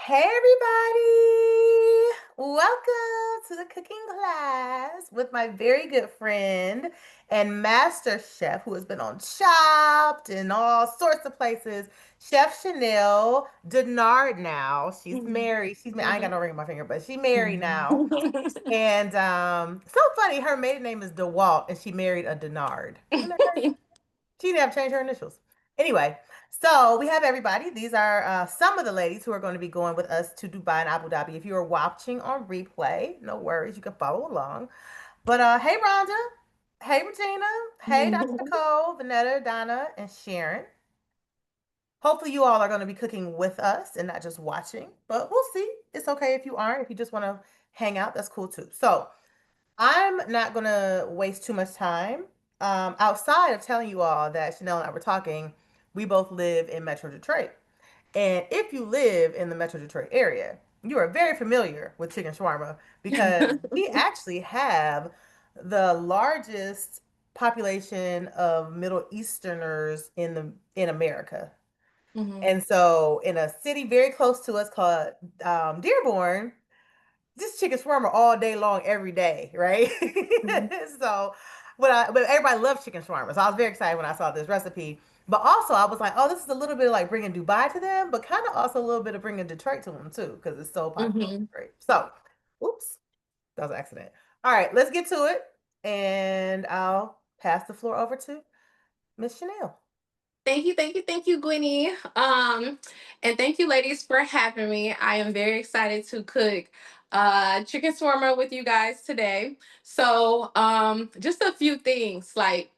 Hey everybody! Welcome to the cooking class with my very good friend and master chef who has been on Chopped and all sorts of places, Chef Chanel Denard now. She's married. I ain't got no ring on my finger, but she married now. And so funny, her maiden name is DeWalt and she married a Denard. Isn't that crazy? She didn't have to change her initials. Anyway, so we have everybody. These are some of the ladies who are going to be going with us to Dubai and Abu Dhabi. If you are watching on replay, no worries, you can follow along. But hey, Rhonda. Hey, Regina. Hey, Dr. Nicole, Vanetta, Donna, and Sharon. Hopefully, you all are going to be cooking with us and not just watching, but we'll see. It's okay if you aren't. If you just want to hang out, that's cool too. So, I'm not gonna waste too much time. Outside of telling you all that Chanel and I were talking, we both live in Metro Detroit. And if you live in the Metro Detroit area, you are very familiar with chicken shawarma because we actually have the largest population of Middle Easterners in America. Mhm. And so in a city very close to us called Dearborn, just chicken shawarma all day long, every day, right? Mhm. So, but everybody loves chicken shawarma, so I was very excited when I saw this recipe. But also, I was like, oh, this is a little bit like bringing Dubai to them, but kind of also a little bit of bringing Detroit to them too, because it's so popular in Mhm. Detroit. So, oops, that was an accident. All right, let's get to it, and I'll pass the floor over to Miss Chanel. Thank you, Gwenny. And thank you, ladies, for having me. I am very excited to cook chicken shawarma with you guys today. So, just a few things. Like,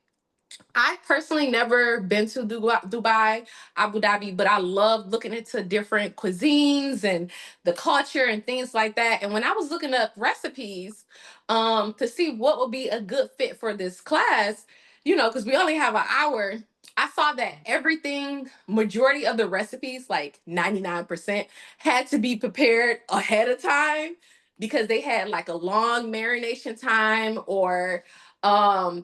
I personally never been to Dubai, Abu Dhabi, but I love looking into different cuisines and the culture and things like that. And when I was looking up recipes, to see what would be a good fit for this class, because we only have an hour, I saw that everything, majority of the recipes, like 99%, had to be prepared ahead of time because they had like a long marination time, or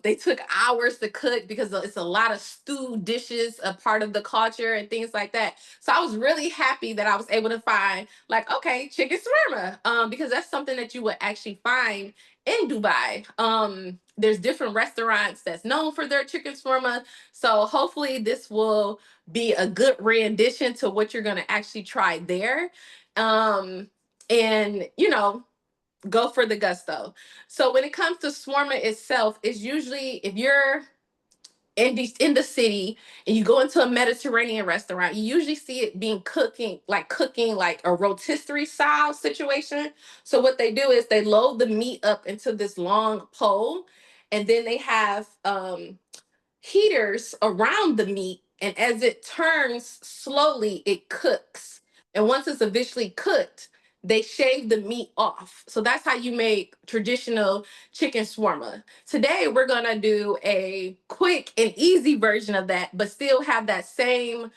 they took hours to cook because it's a lot of stew dishes, a part of the culture and things like that. So I was really happy that I was able to find, like, okay, chicken shawarma, because that's something that you would actually find in Dubai. There's different restaurants that's known for their chicken shawarma. So hopefully this will be a good rendition to what you're gonna actually try there. And go for the gusto. So when it comes to shawarma itself, it's usually, if you're in the city and you go into a Mediterranean restaurant, you usually see it being cooking like a rotisserie style situation. So what they do is they load the meat up into this long pole, and then they have heaters around the meat, and as it turns slowly, it cooks. And once it's eventually cooked, they shave the meat off. So that's how you make traditional chicken shawarma. Today, we're gonna do a quick and easy version of that, but still have that same,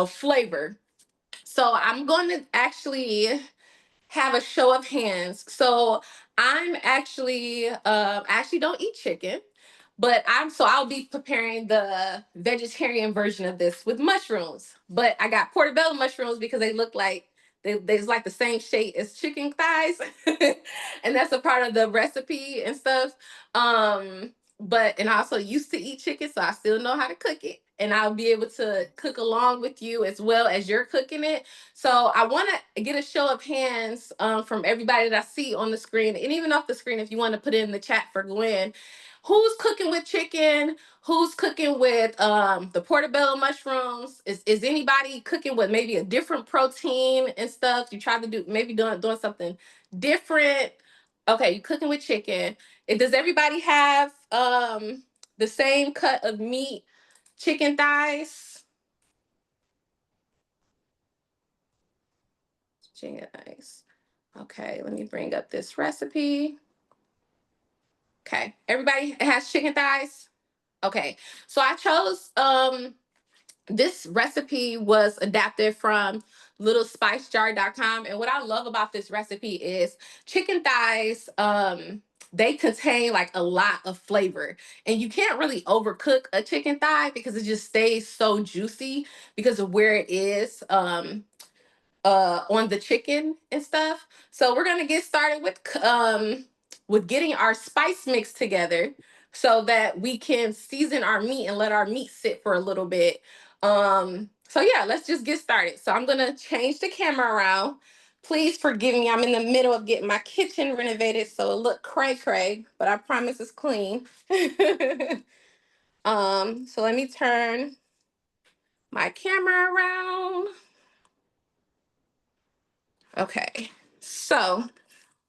flavor. So I'm going to actually have a show of hands. So I actually don't eat chicken, but I'll be preparing the vegetarian version of this with mushrooms. But I got portobello mushrooms because they look like they's like the same shape as chicken thighs, and that's a part of the recipe and stuff. But I also used to eat chicken, so I still know how to cook it, and I'll be able to cook along with you as well as you're cooking it. So I want to get a show of hands from everybody that I see on the screen, and even off the screen, if you want to put it in the chat for Gwen. Who's cooking with chicken? Who's cooking with the portobello mushrooms? Is anybody cooking with maybe a different protein and stuff? You try to do maybe doing something different. Okay, you cooking with chicken. Does everybody have the same cut of meat, chicken thighs? Chicken thighs. Okay, let me bring up this recipe. Okay, everybody has chicken thighs. Okay, so I chose this recipe was adapted from littlespicejar.com, and what I love about this recipe is chicken thighs, they contain like a lot of flavor, and you can't really overcook a chicken thigh because it just stays so juicy because of where it is. on the chicken and stuff. So we're gonna get started with getting our spice mix together so that we can season our meat and let our meat sit for a little bit. So yeah, let's just get started. So I'm gonna change the camera around. Please forgive me. I'm in the middle of getting my kitchen renovated, so it look cray cray, but I promise it's clean. So let me turn my camera around. Okay, so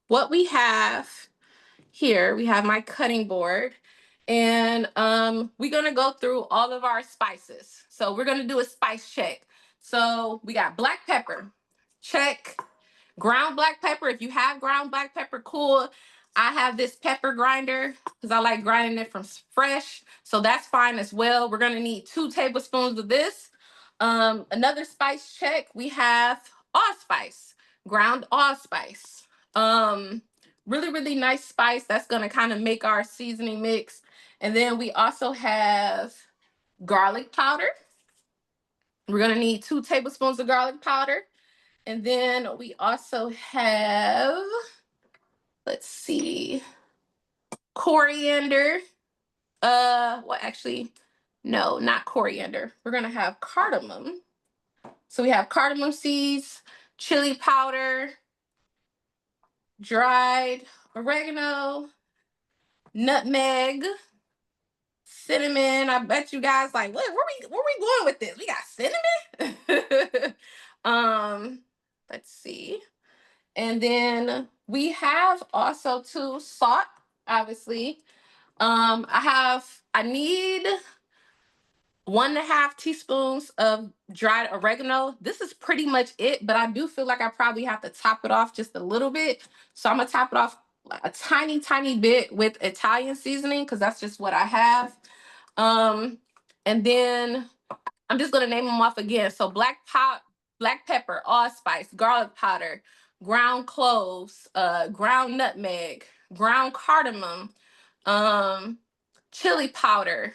what we have here, we have my cutting board, and we're gonna go through all of our spices. So we're gonna do a spice check. So we got black pepper, check. Ground black pepper, if you have ground black pepper, cool. I have this pepper grinder because I like grinding it from fresh, so that's fine as well. We're gonna need 2 tablespoons of this. Another spice check, we have allspice, ground allspice. Really, really nice spice. That's gonna kind of make our seasoning mix. And then we also have garlic powder. We're gonna need 2 tablespoons of garlic powder. And then we also have, let's see, coriander. Well, actually, no, not coriander. We're gonna have cardamom. So we have cardamom seeds, chili powder, dried oregano, nutmeg, cinnamon. I bet you guys like, what? Where we going with this? We got cinnamon. um, let's see. And then we have also too salt, obviously. I need 1.5 teaspoons of dried oregano. This is pretty much it, but I do feel like I probably have to top it off just a little bit. So I'm gonna top it off a tiny, tiny bit with Italian seasoning because that's just what I have. And then I'm just gonna name them off again. So black pepper, allspice, garlic powder, ground cloves, ground nutmeg, ground cardamom, um, chili powder,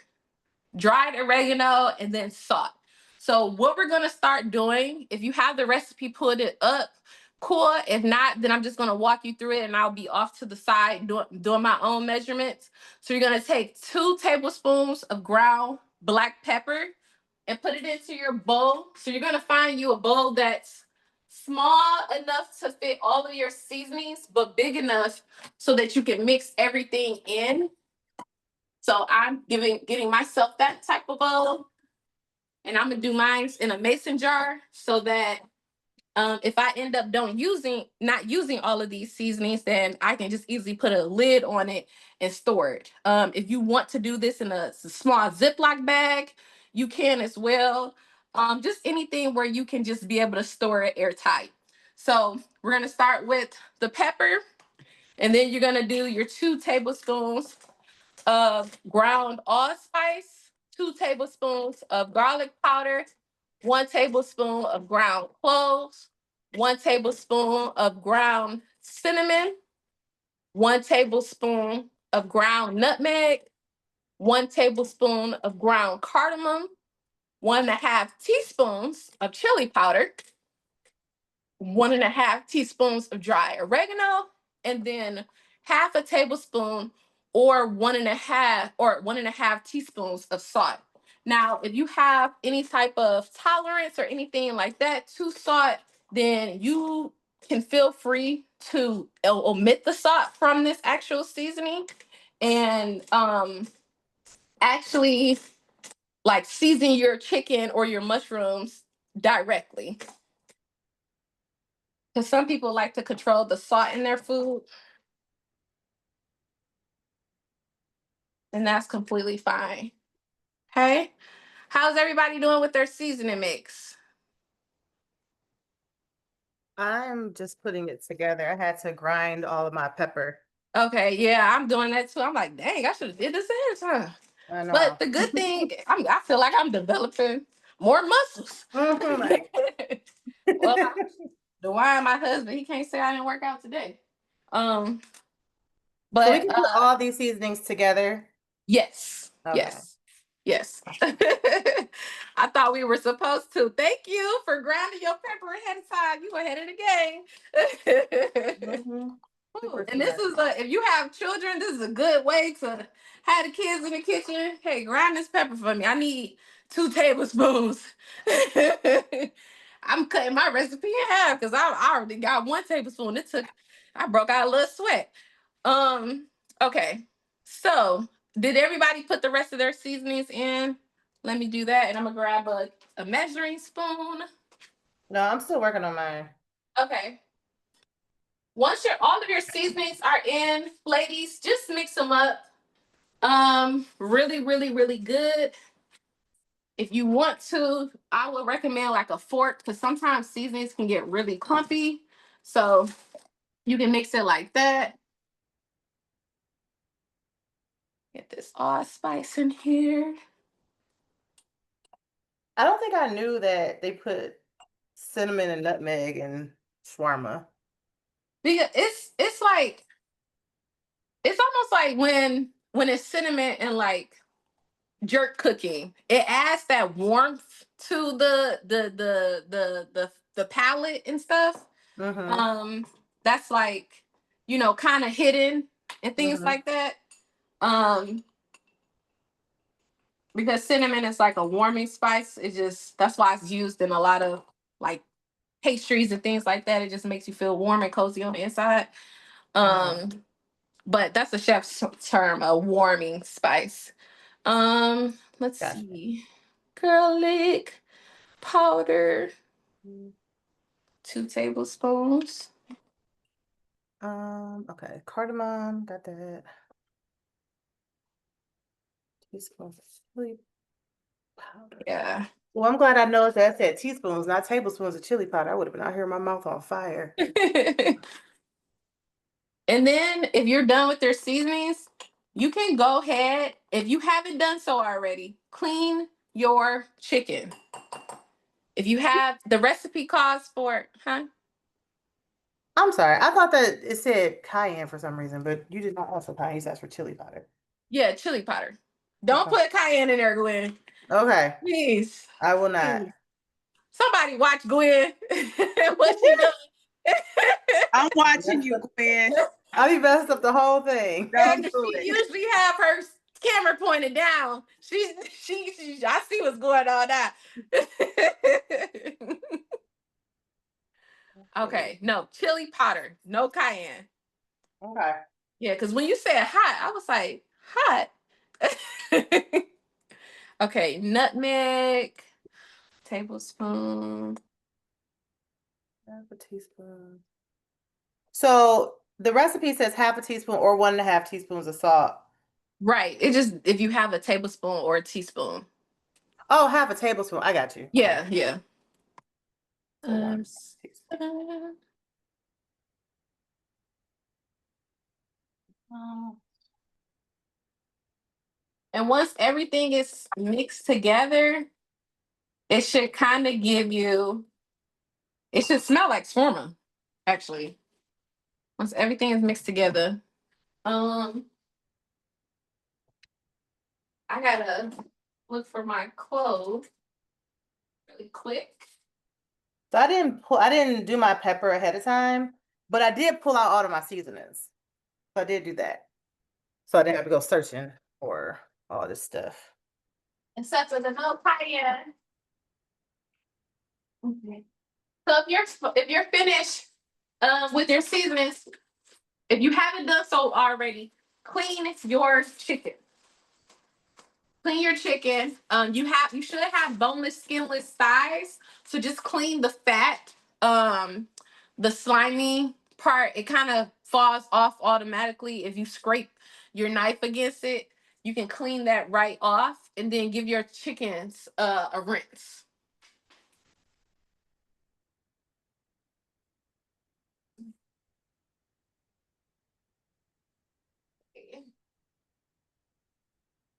dried oregano, and then salt. So what we're gonna start doing, if you have the recipe, put it up, cool. If not, then I'm just gonna walk you through it and I'll be off to the side doing my own measurements. So you're gonna take 2 tablespoons of ground black pepper and put it into your bowl. So you're gonna find you a bowl that's small enough to fit all of your seasonings, but big enough so that you can mix everything in. So I'm getting myself that type of bowl, and I'm gonna do mine in a mason jar so that if I end up not using all of these seasonings, then I can just easily put a lid on it and store it. If you want to do this in a small Ziploc bag, you can as well. Just anything where you can just be able to store it airtight. So we're gonna start with the pepper, and then you're gonna do your 2 tablespoons of ground allspice, 2 tablespoons of garlic powder, 1 tablespoon of ground cloves, 1 tablespoon of ground cinnamon, 1 tablespoon of ground nutmeg, 1 tablespoon of ground cardamom, 1.5 teaspoons of chili powder, 1.5 teaspoons of dry oregano, and then 1/2 tablespoon or 1.5 teaspoons of salt. Now, if you have any type of tolerance or anything like that to salt, then you can feel free to omit the salt from this actual seasoning and actually like season your chicken or your mushrooms directly. Because some people like to control the salt in their food, and that's completely fine. Okay. How's everybody doing with their seasoning mix? I'm just putting it together. I had to grind all of my pepper. Okay, yeah, I'm doing that too. I'm like, dang, I should have did this ahead of time. I But know. the good thing, I feel like I'm developing more muscles. Like, Well, Dwayne, my husband, he can't say I didn't work out today. Um, so we but can put all these seasonings together. yes, Okay. yes. Yes. I thought we were supposed to. Thank you for grounding your pepper ahead of time. You ahead of the game. Mm-hmm. Ooh, Super and this smart. is if you have children, this is a good way to have the kids in the kitchen. Hey, grind this pepper for me. I need 2 tablespoons. I'm cutting my recipe in half because I already got 1 tablespoon. I broke out a little sweat. Um, okay. So did everybody put the rest of their seasonings in? Let me do that, and I'm gonna grab a measuring spoon. No, I'm still working on mine. Okay. Once all of your seasonings are in, ladies, just mix them up. Really, really, really good. If you want to, I would recommend like a fork because sometimes seasonings can get really clumpy. So you can mix it like that. Get this allspice in here. I don't think I knew that they put cinnamon and nutmeg in shawarma. Because it's like it's almost like when it's cinnamon and like jerk cooking. It adds that warmth to the palate and stuff. Mm-hmm. Um, that's like, kind of hidden and things Mm-hmm. like that. Um, because cinnamon is like a warming spice. That's why it's used in a lot of like pastries and things like that. It just makes you feel warm and cozy on the inside. Mm-hmm. Um, but that's a chef's term, a warming spice. Let's Gotcha. see. Garlic powder, 2 tablespoons. Okay. Cardamom, got that. Teaspoons of chili powder. Yeah. Well, I'm glad I noticed that I said teaspoons, not tablespoons of chili powder. I would have been out here, my mouth on fire. And then if you're done with their seasonings, you can go ahead, if you haven't done so already, clean your chicken. If you have the recipe calls for it, huh? I'm sorry. I thought that it said cayenne for some reason, but you did not also cayenne. You asked for chili powder. Yeah, chili powder. Don't Okay. put cayenne in there, Gwen. Okay. Please. I will not. Please. Somebody watch Gwen. What she doing? I'm watching Messed you, up. Gwen. I be messed up the whole thing. Don't And do she it. usually have her camera pointed down. I see what's going on now. Okay, no chili powder, no cayenne. Okay. Yeah, because when you said hot, I was like, hot. Okay, nutmeg, tablespoon. Half a teaspoon. So the recipe says half a teaspoon or 1.5 teaspoons of salt. Right. It just if you have a tablespoon or a teaspoon. Oh, half a tablespoon. I got you. Okay. Yeah, yeah. So one Um, teaspoon. Um, and once everything is mixed together, it should kind of it should smell like shawarma, actually. Once everything is mixed together. Um, I gotta look for my clove really quick. So I didn't do my pepper ahead of time, but I did pull out all of my seasonings. So I did do that. So I didn't have to go searching for all this stuff. Except for the no cayenne. Okay. So if you're finished with your seasonings, if you haven't done so already, clean your chicken. Clean your chicken. You should have boneless, skinless thighs. So just clean the fat. The slimy part, it kind of falls off automatically if you scrape your knife against it. You can clean that right off and then give your chickens a rinse.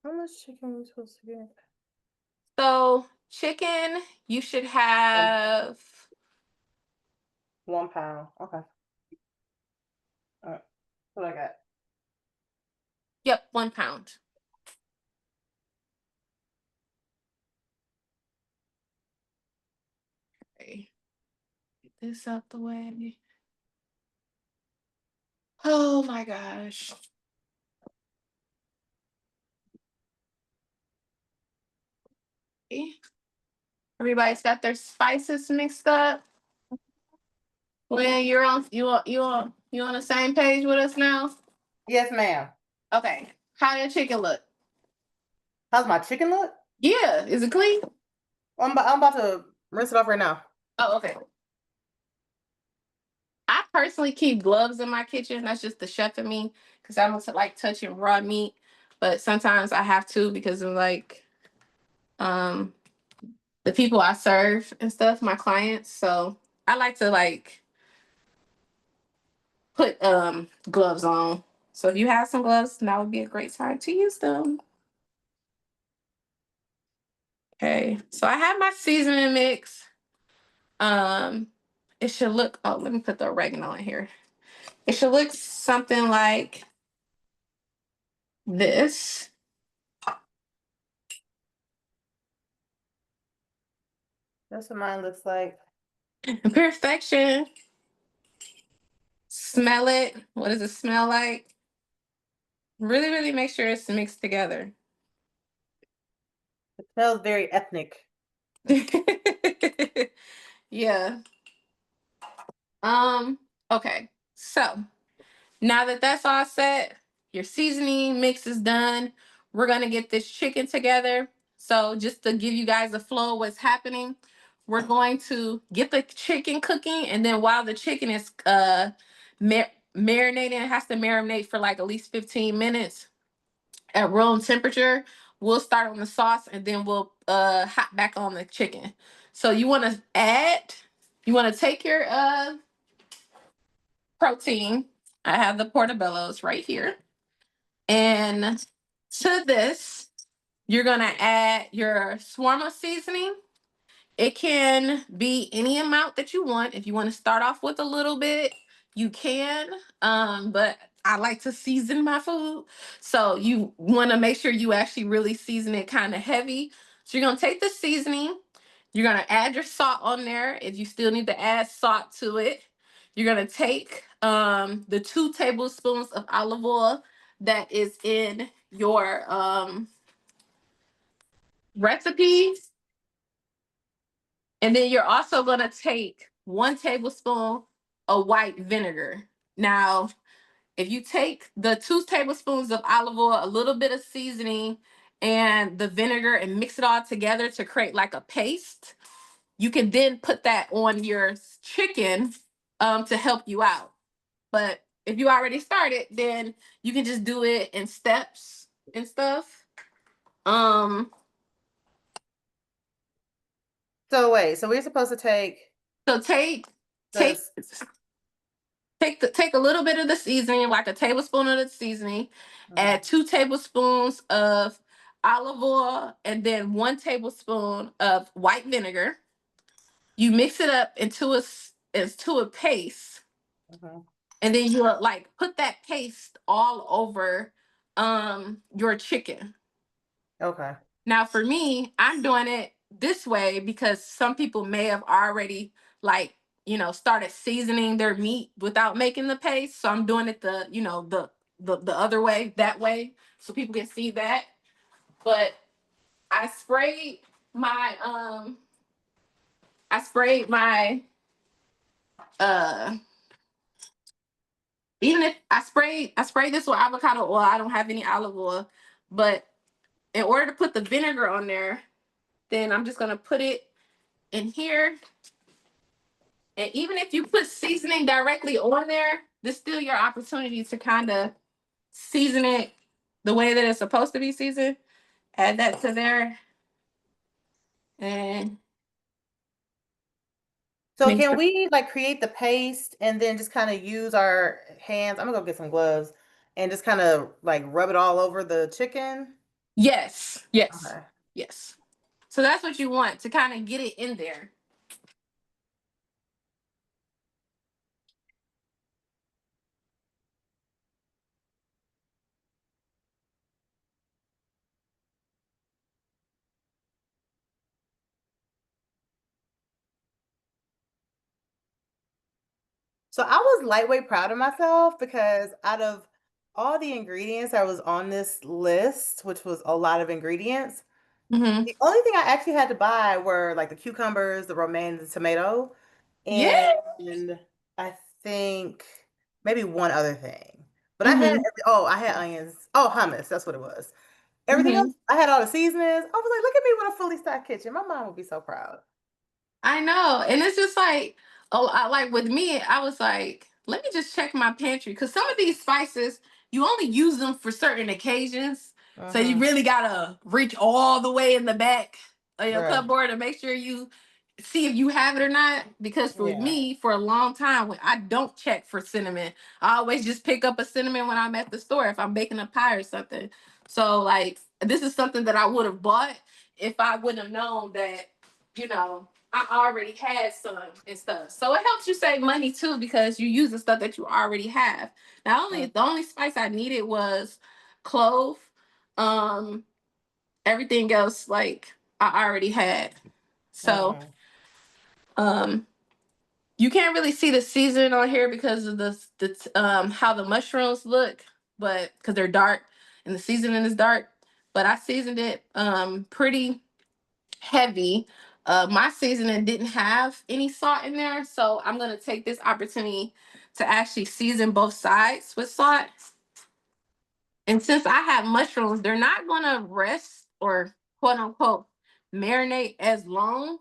How much chicken are we supposed to get? So chicken, you should Um, have 1 pound. Okay. All right. What I got? yep, 1 pound. this out the way. Oh my gosh. Everybody's got their spices mixed up. Well, you on the same page with us now? Yes, ma'am. Okay. How your chicken look? How's my chicken look? Yeah. Is it clean? I'm about to rinse it off right now. Oh, okay. I personally keep gloves in my kitchen. That's just the chef in me because I don't like touching raw meat. But sometimes I have to because of like um the people I serve and stuff, my clients. So I like to like put gloves on. So if you have some gloves, that would be a great time to use them. Okay. So I have my seasoning mix. Um it should look, oh, let me put the oregano in here. It should look something like this. That's what mine looks like. Perfection. Smell it. What does it smell like? Really, really make sure it's mixed together. It smells very ethnic. Yeah. Okay. So now that that's all set, your seasoning mix is done. We're gonna get this chicken together. So just to give you guys a flow of what's happening, we're going to get the chicken cooking, and then while the chicken is marinating, it has to marinate for like at least 15 minutes at room temperature. We'll start on the sauce and then we'll hop back on the chicken. So you want to take your protein. I have the portobellos right here. And to this, you're gonna add your shawarma seasoning. It can be any amount that you want. If you want to start off with a little bit, you can. But I like to season my food. So you want to make sure you actually really season it kind of heavy. So you're going to take the seasoning. You're going to add your salt on there if you still need to add salt to it. You're going to take the 2 tablespoons of olive oil that is in your recipe. And then you're also going to take 1 tablespoon of white vinegar. Now, if you take the 2 tablespoons of olive oil, a little bit of seasoning, and the vinegar and mix it all together to create like a paste, you can then put that on your chicken to help you out. But if you already started, then you can just do it in steps and stuff. Um, So wait, so we're supposed to take so take take this. take a little bit of the seasoning, like a tablespoon of the seasoning, add 2 tablespoons of olive oil, and then 1 tablespoon of white vinegar. You mix it up into a paste, Mhm. and then you like put that paste all over your chicken. Okay. Now for me, I'm doing it this way because some people may have already like, started seasoning their meat without making the paste. So I'm doing it the other way, that way, so people can see that. But I sprayed my I sprayed my uh even if I sprayed this with avocado oil. I don't have any olive oil, but in order to put the vinegar on there, then I'm just gonna put it in here. And even if you put seasoning directly on there, there's still your opportunity to kind of season it the way that it's supposed to be seasoned. Add that to there and So make can sure. we like create the paste and then just kind of use our hands? I'm gonna go get some gloves and just kind of like rub it all over the chicken. Yes, yes, Okay. yes. So that's what you want to kind of get it in there. So I was lightweight proud of myself because out of all the ingredients that was on this list, which was a lot of ingredients, Mm-hmm. the only thing I actually had to buy were like the cucumbers, the romaine, the tomato, and Yeah. I think maybe one other thing. But Mm-hmm. I had onions. Oh, hummus, that's what it was. Everything Mm-hmm. else, I had all the seasonings. I was like, look at me with a fully stocked kitchen. My mom would be so proud. I know. And it's just like, oh, I like with me, I was like, let me just check my pantry. Because some of these spices, you only use them for certain occasions. So you Mm-hmm. really gotta reach all the way in the back of your Right. cupboard to make sure you see if you have it or not. Because for Yeah. me, for a long time, when I don't check for cinnamon, I always just pick up a cinnamon when I'm at the store if I'm baking a pie or something. So like this is something that I would have bought if I wouldn't have known that, you know, I already had some and stuff. So it helps you save money too because you use the stuff that you already have. Not only the only spice I needed was clove. Um, Everything else like I already had. So Mm-hmm. um you can't really see the seasoning on here because of the how the mushrooms look, but because they're dark and the seasoning is dark. But I seasoned it pretty heavy. My seasoning didn't have any salt in there, so I'm gonna take this opportunity to actually season both sides with salt. And since I have mushrooms, they're not gonna rest or quote unquote marinate as long,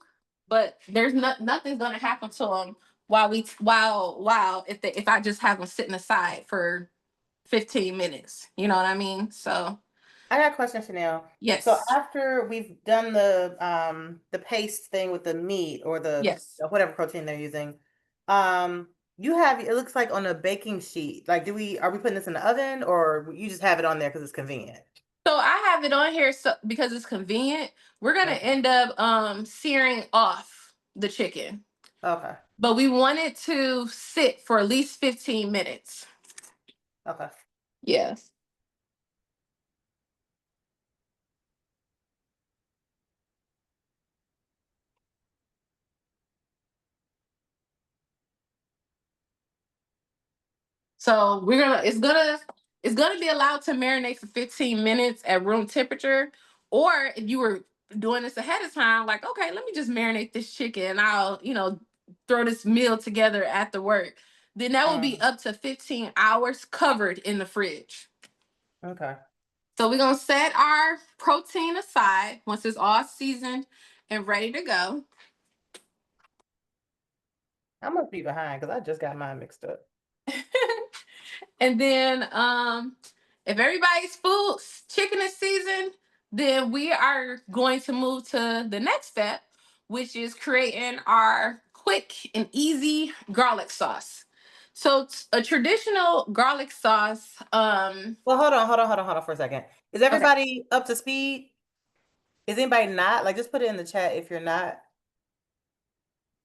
but there's nothing's gonna happen to them while if I just have them sitting aside for 15 minutes. You know what I mean? So I got a question, Chanel. So yes, after we've done the paste thing with the meat or the yes. whatever protein they're using, um you have it looks like on a baking sheet. Like are we putting this in the oven or you just have it on there because it's convenient? So I have it on here so because it's convenient. We're gonna Okay. end up searing off the chicken. Okay. But we want it to sit for at least 15 minutes. Okay. Yes. So it's gonna be allowed to marinate for 15 minutes at room temperature. Or if you were doing this ahead of time, like, okay, let me just marinate this chicken and I'll, throw this meal together after work. Then that will be Mm, up to 15 hours covered in the fridge. okay. So we're gonna set our protein aside once it's all seasoned and ready to go. I must be behind because I just got mine mixed up. And then if everybody's food chicken is seasoned, then we are going to move to the next step, which is creating our quick and easy garlic sauce. So a traditional garlic sauce, Well, hold on for a second. Is okay. everybody up to speed? Is anybody not? Like, just put it in the chat if you're not,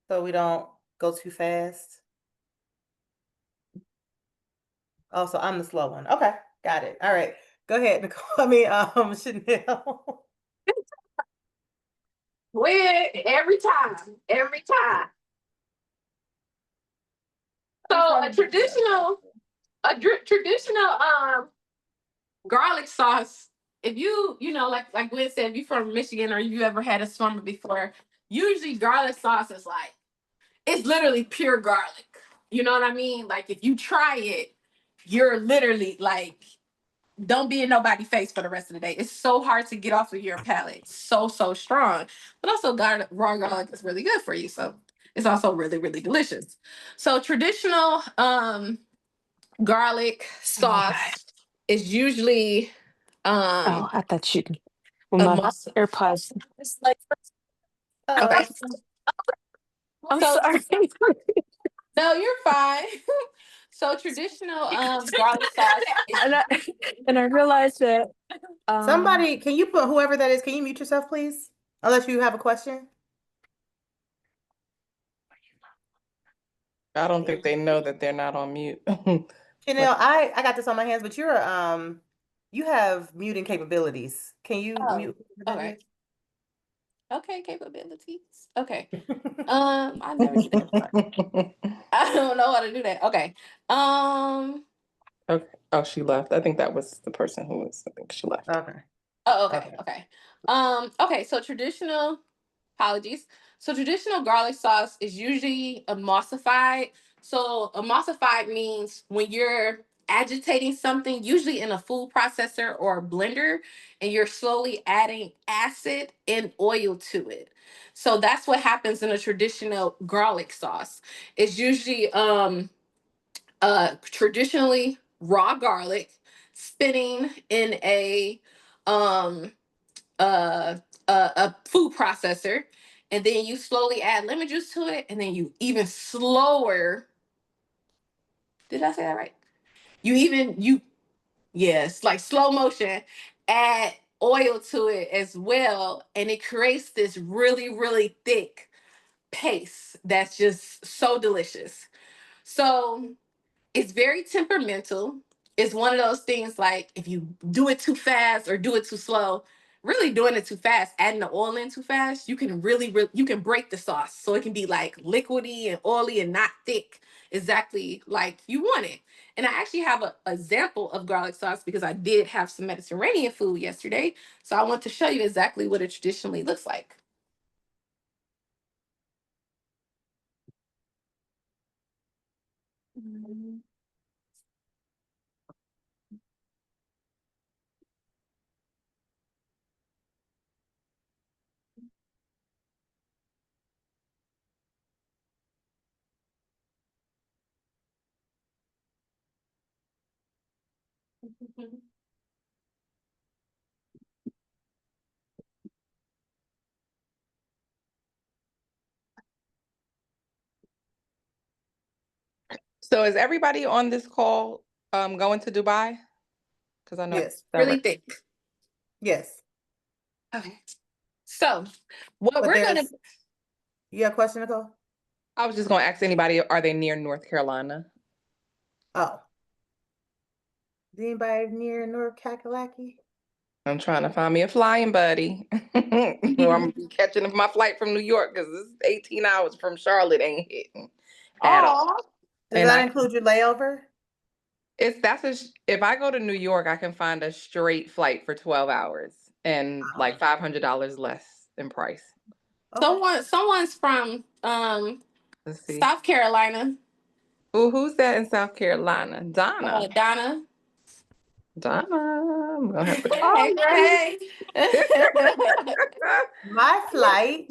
so we don't go too fast. Oh, so I'm the slow one. Okay, got it. All right. Go ahead, Nicole. I mean, Chanel. With every time. I'm So trying to do that. traditional garlic sauce, if like Gwen said, if you're from Michigan or you ever had a shawarma before, usually garlic sauce is like, it's literally pure garlic. You know what I mean? Like if you try it, you're literally like, don't be in nobody's face for the rest of the day. It's so hard to get off of your palate. So strong. But also raw garlic is really good for you. So it's also really, really delicious. So traditional garlic Oh my God. sauce is usually Oh, um I thought you. Well, a my muscle. AirPods. Okay. Uh, I'm So sorry. no, you're fine. So traditional garlic sauce is and I and I realized that somebody, can you put whoever that is? Can you mute yourself, please? Unless you have a question. I don't think they know that they're not on mute. Chanel, I got this on my hands, but you have muting capabilities. Can you oh, mute whoever that okay. is? Okay, capabilities. Okay. I never did that part. I don't know how to do that. Okay. Okay. Oh, she left. I think that was the person who was. I think she left. Okay. Oh, okay, Okay. okay. Okay, so traditional apologies. So traditional garlic sauce is usually emulsified. So emulsified means when you're agitating something, usually in a food processor or a blender, and you're slowly adding acid and oil to it. So that's what happens in a traditional garlic sauce. It's usually traditionally raw garlic spinning in um a food processor, and then you slowly add lemon juice to it, and then you even slower. Did I say that right? You yes, like slow motion, add oil to it as well, and it creates this really really thick paste that's just so delicious. So it's very temperamental. It's one of those things like if you do it too fast or do it too slow, really doing it too fast, adding the oil in too fast, you can you can break the sauce. So it can be like liquidy and oily and not thick, exactly like you want it. And I actually have a example of garlic sauce because I did have some Mediterranean food yesterday. So I want to show you exactly what it traditionally looks like. So is everybody on this call going to Dubai? Because I know Yes. Really thick. Yes. Okay. So what But we're gonna you have a question, Nicole? I was just going to ask anybody, are they near North Carolina? Oh. Is anybody near North Kakalaki? I'm trying to find me a flying buddy. Or I'm catching my flight from New York because this is 18 hours from Charlotte ain't hitting at all. Oh, Does And that include your layover? if I go to New York, I can find a straight flight for 12 hours and like $500 less in price. Okay. someone's from Let's see. South Carolina. Ooh, who's that in South Carolina? Donna. Donna. Donna. I'm gonna have to call Hey, you. My flight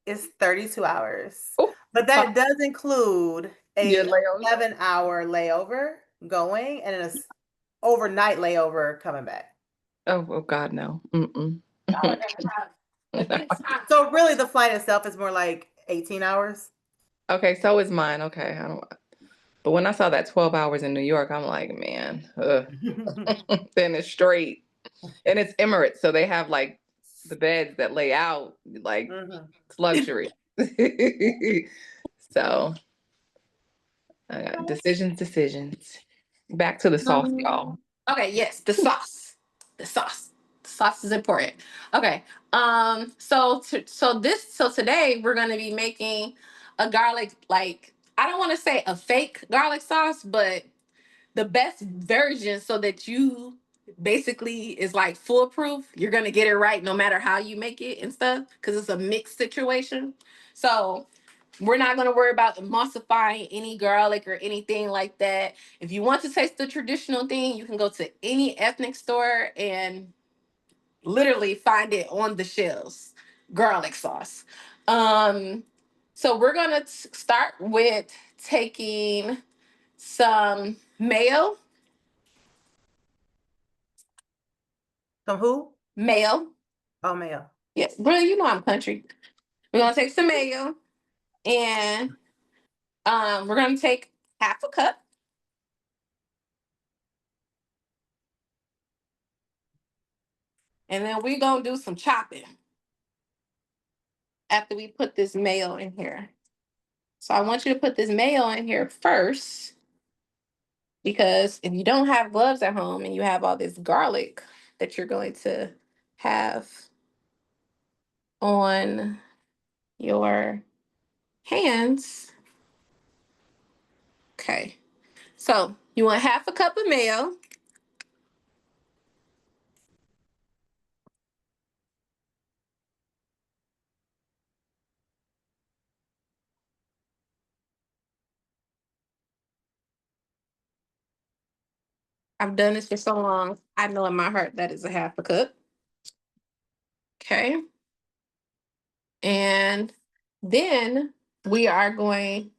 is 32 hours, Oh, but that does include your a layover. 11-hour layover going and an overnight layover coming back. Oh God, no. Mm-mm. y'all are gonna have a good time. So really the flight itself is more like 18 hours. Okay, so is mine. Okay, I don't. But when I saw that 12 hours in New York, I'm like, man, then it's straight. And it's Emirates, so they have like the beds that lay out, like it's luxury. So decisions. Back to the sauce, y'all. Okay, yes, the sauce. The sauce. The sauce is important. Okay. So today we're gonna be making a garlic, like, I don't want to say a fake garlic sauce, but the best version so that you basically is like foolproof. You're gonna get it right no matter how you make it and stuff, because it's a mixed situation. So we're not going to worry about emulsifying any garlic or anything like that. If you want to taste the traditional thing, you can go to any ethnic store and literally find it on the shelves. Garlic sauce. Um, so we're going to start with taking some mayo. Some who? Mayo. Oh, mayo. Yes, bro, you know I'm country. We're going to take some mayo, and we're going to take half a cup. And then we're going to do some chopping after we put this mayo in here. So I want you to put this mayo in here first, because if you don't have gloves at home and you have all this garlic that you're going to have on your hands. Okay. So you want half a cup of mayo. I've done this for so long. I know in my heart that is a half a cup. Okay. And then we are going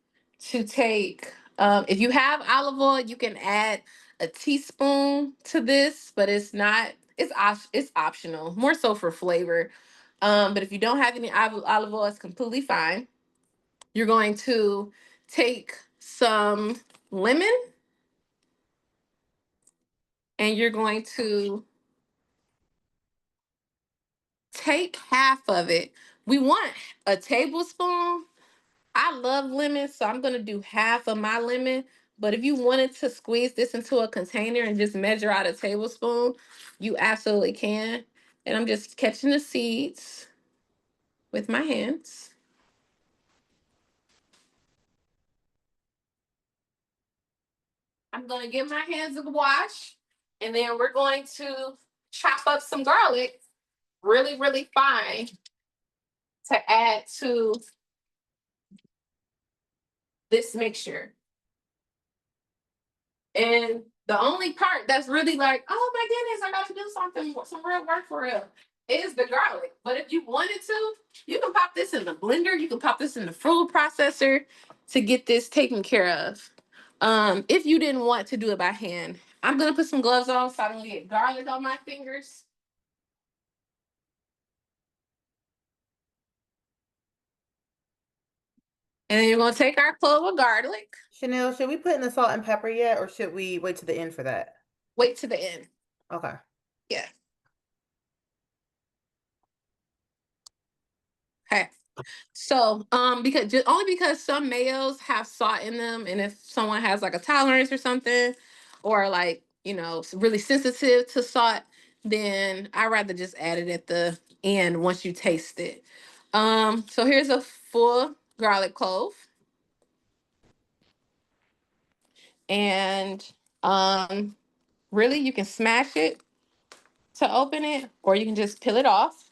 to take, if you have olive oil, you can add a teaspoon to this, but it's optional, more so for flavor. But if you don't have any olive oil, it's completely fine. You're going to take some lemon and you're going to take half of it. We want a tablespoon. I love lemon, so I'm gonna do half of my lemon. But if you wanted to squeeze this into a container and just measure out a tablespoon, you absolutely can. And I'm just catching the seeds with my hands. I'm gonna give my hands a wash, and then we're going to chop up some garlic really, really fine to add to this mixture. And the only part that's really like, oh my goodness, I gotta do something, some real work for real, is the garlic. But if you wanted to, you can pop this in the blender, you can pop this in the food processor to get this taken care of. If you didn't want to do it by hand, I'm gonna put some gloves on so I don't get garlic on my fingers. And then you're gonna take our clove of garlic. Chanel, should we put in the salt and pepper yet, or should we wait to the end for that? Wait to the end. Okay. Yeah. Okay. So, only because some mayos have salt in them, and if someone has like a tolerance or something, or like really sensitive to salt, then I rather just add it at the end once you taste it. So here's a full garlic clove, and really you can smash it to open it, or you can just peel it off.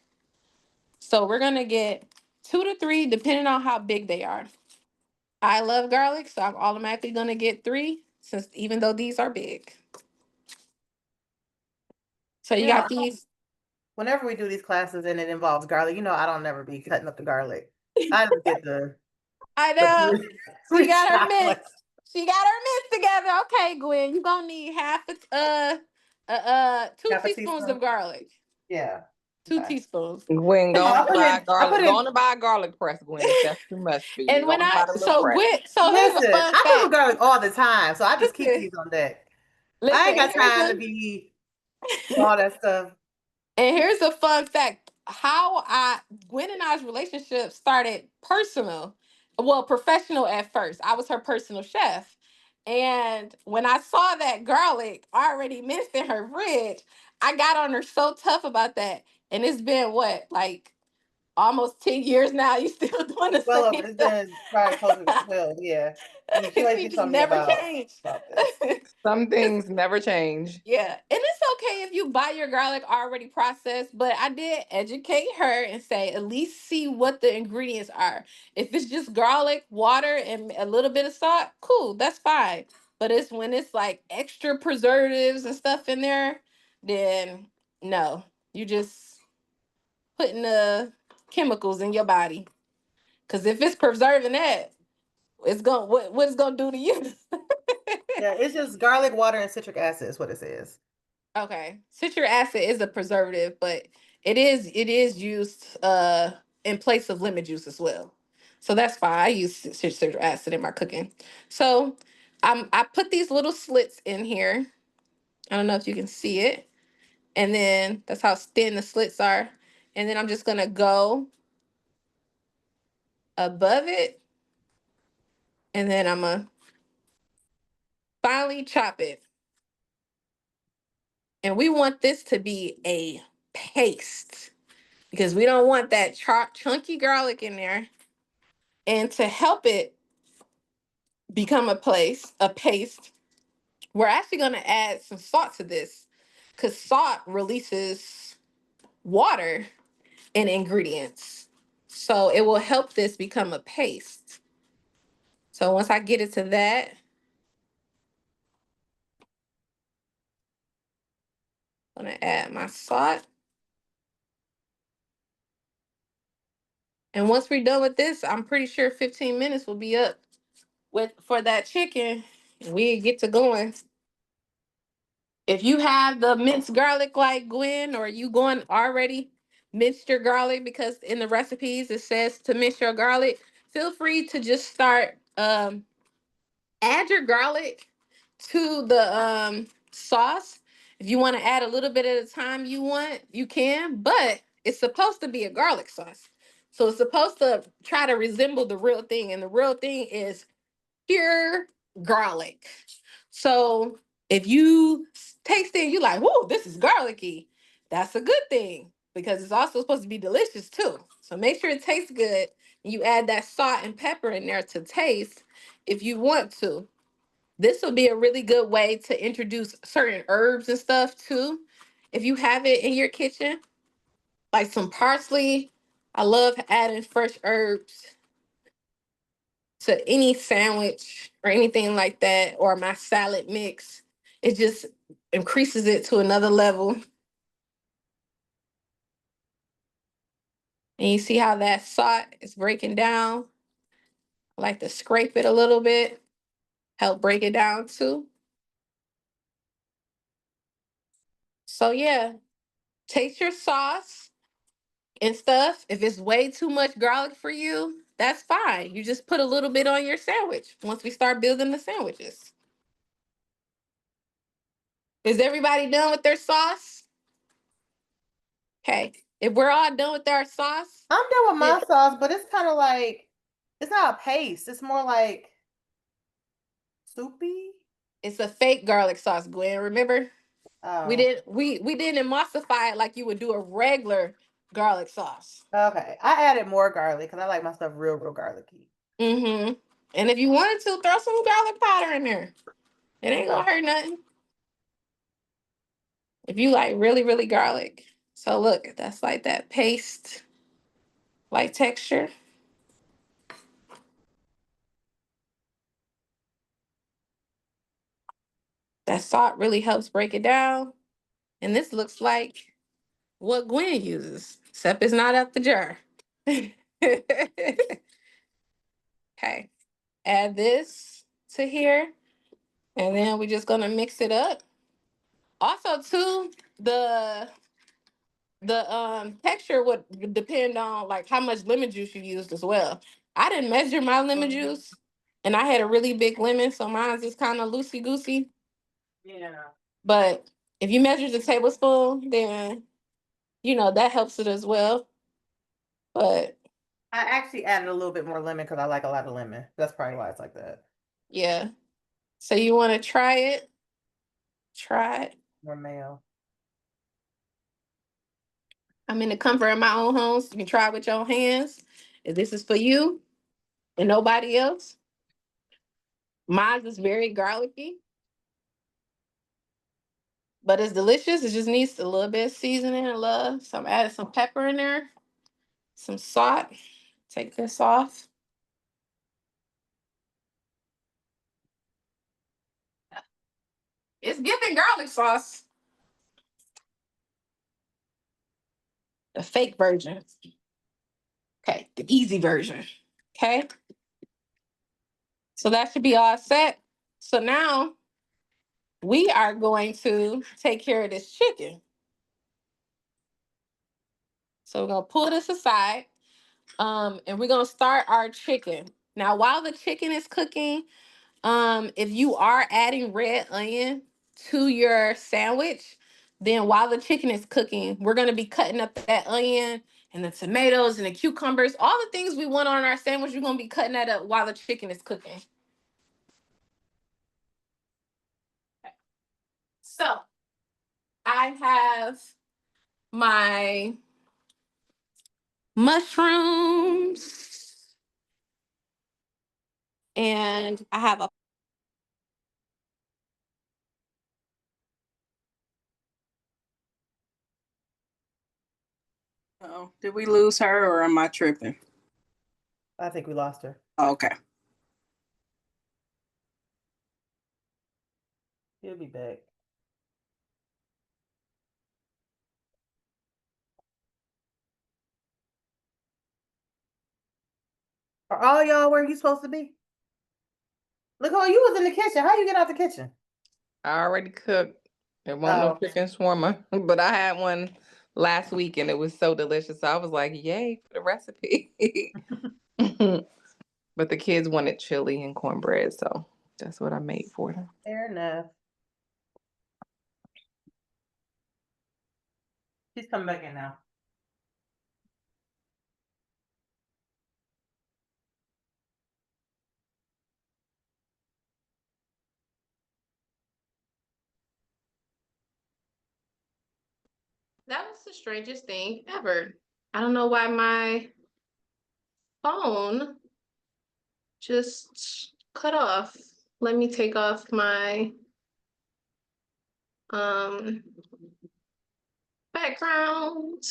So we're gonna get 2 to 3, depending on how big they are. I love garlic, so I'm automatically gonna get 3, since even though these are big. So you got these. Whenever we do these classes and it involves garlic, I don't never be cutting up the garlic. I just get I the know. She got her chocolate. mix. She got her mix together. Okay, Gwen, you gonna need half two Half a teaspoons teaspoon? of garlic. Yeah. 2 Okay. teaspoons. Gwen, go No, on to buy a I put garlic. in. Go on to buy a garlic press, Gwen. If that's too much for you. And Go when on and buy the little press. here's a Listen, fun I cook with fact. garlic all the time, so I just keep Listen, these on deck. I listen, ain't got time to be all that stuff. And here's a fun fact: Gwen and I's relationship started personal, well, professional at first. I was her personal chef, and when I saw that garlic already minced in her fridge, I got on her so tough about that. And it's been what, like almost 10 years now. You still doing the Well, same it's stuff? been probably closer to 12, yeah. She always She gets just on me never about changed. this. Some things never change. Yeah, and it's okay if you buy your garlic already processed, but I did educate her and say at least see what the ingredients are. If it's just garlic, water, and a little bit of salt, cool, that's fine. But it's when it's like extra preservatives and stuff in there, then no, you just putting the chemicals in your body. Because if it's preserving that, it's gonna what it's gonna do to you. Yeah, it's just garlic, water, and citric acid is what it says. Okay. Citric acid is a preservative, but it is used in place of lemon juice as well. So that's fine. I use citric acid in my cooking. So I put these little slits in here. I don't know if you can see it. And then that's how thin the slits are. And then I'm just gonna go above it. And then I'm gonna finely chop it. And we want this to be a paste. because we don't want that chunky garlic in there. And to help it become a paste, we're actually going to add some salt to this because salt releases water in ingredients. So it will help this become a paste. So once I get it to that, I'm going to add my salt. And once we're done with this, I'm pretty sure 15 minutes will be up for that chicken. And we get to going. If you have the minced garlic like Gwen, or you going already minced your garlic, because in the recipes it says to mince your garlic, feel free to just start add your garlic to the sauce. If you want to add a little bit at a time, you can, but it's supposed to be a garlic sauce. So it's supposed to try to resemble the real thing, and the real thing is pure garlic. So if you taste it and you're like, whoa, this is garlicky, that's a good thing, because it's also supposed to be delicious too. So make sure it tastes good. And you add that salt and pepper in there to taste if you want to. This will be a really good way to introduce certain herbs and stuff too. If you have it in your kitchen, like some parsley. I love adding fresh herbs to any sandwich or anything like that, or my salad mix. It just increases it to another level. And you see how that salt is breaking down? I like to scrape it a little bit, help break it down too. So yeah, taste your sauce and stuff. If it's way too much garlic for you, that's fine. You just put a little bit on your sandwich once we start building the sandwiches. Is everybody done with their sauce? Okay. If we're all done with our sauce, I'm done with my sauce, but it's kind of like, it's not a paste. It's more like soupy. it's a fake garlic sauce, Gwen. Remember? We Oh, didn't emulsify it like you would do a regular garlic sauce. okay. I added more garlic because I like my stuff real, real garlicky. Mm-hmm. And if you wanted to, throw some garlic powder in there. It ain't gonna hurt nothing. If you like really, really garlic. So look, that's like that paste like texture. That salt really helps break it down. And this looks like what Gwen uses, except it's not out the jar. Okay. Add this to here. And then we're just gonna mix it up. Also, too, the texture would depend on like how much lemon juice you used as well. I didn't measure my lemon juice, and I had a really big lemon, so mine's just kind of loosey goosey. Yeah. But if you measure the tablespoon, then that helps it as well. But I actually added a little bit more lemon because I like a lot of lemon. That's probably why it's like that. yeah, so you want to try it? Try it. More mayo. I'm in the comfort of my own home. So you can try it with your hands. If this is for you and nobody else, mine is very garlicky, but it's delicious. It just needs a little bit of seasoning and love. So I'm adding some pepper in there, some salt. Take this off. It's giving garlic sauce. The fake version. Okay, the easy version. Okay. So that should be all set. So now we are going to take care of this chicken. So we're gonna pull this aside. And we're gonna start our chicken. Now, while the chicken is cooking, if you are adding red onion to your sandwich, then while the chicken is cooking, we're gonna be cutting up that onion and the tomatoes and the cucumbers, all the things we want on our sandwich. We're gonna be cutting that up while the chicken is cooking. So I have my mushrooms, and I have a Oh, did we lose her or am I tripping? I think we lost her. Okay. She'll be back. Are all y'all where you supposed to be? Look, oh, you was in the kitchen. How you get out the kitchen? I already cooked. There won't no Oh. chicken shawarma, but I had one last week and it was so delicious. So I was like, yay for the recipe. But the kids wanted chili and cornbread, so that's what I made for them. Fair enough. She's coming back in now. That was the strangest thing ever. I don't know why my phone just cut off. Let me take off my background.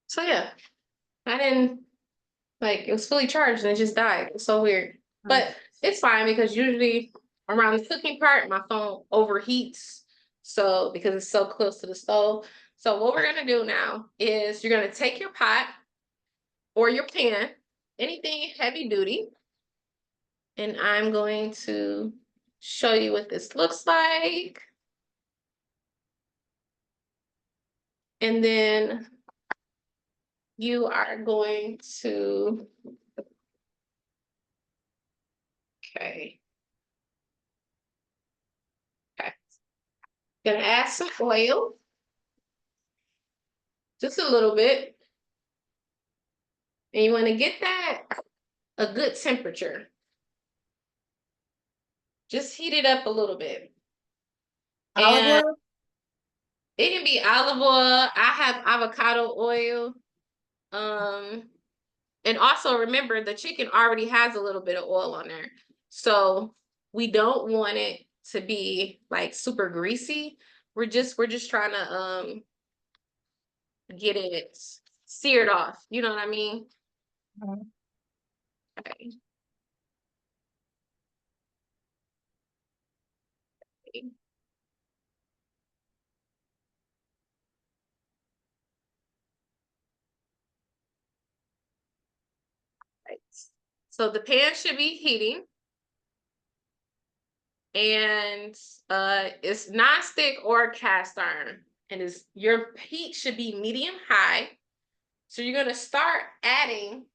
So yeah, I didn't like it was fully charged and it just died. It's so weird. But it's fine because usually around the cooking part, my phone overheats. So because it's so close to the stove. So what we're gonna do now is you're gonna take your pot or your pan, anything heavy duty, and I'm going to show you what this looks like. And then you are going to, okay. Gonna add some oil, just a little bit. And you wanna get that a good temperature. Just heat it up a little bit. Olive And oil? it can be olive oil. I have avocado oil. And also remember the chicken already has a little bit of oil on there. So we don't want it to be like super greasy. We're just trying to get it seared off. You know what I mean? Okay. Right. So the pan should be heating. And it's non-stick or cast iron. And your heat should be medium high. So you're gonna start adding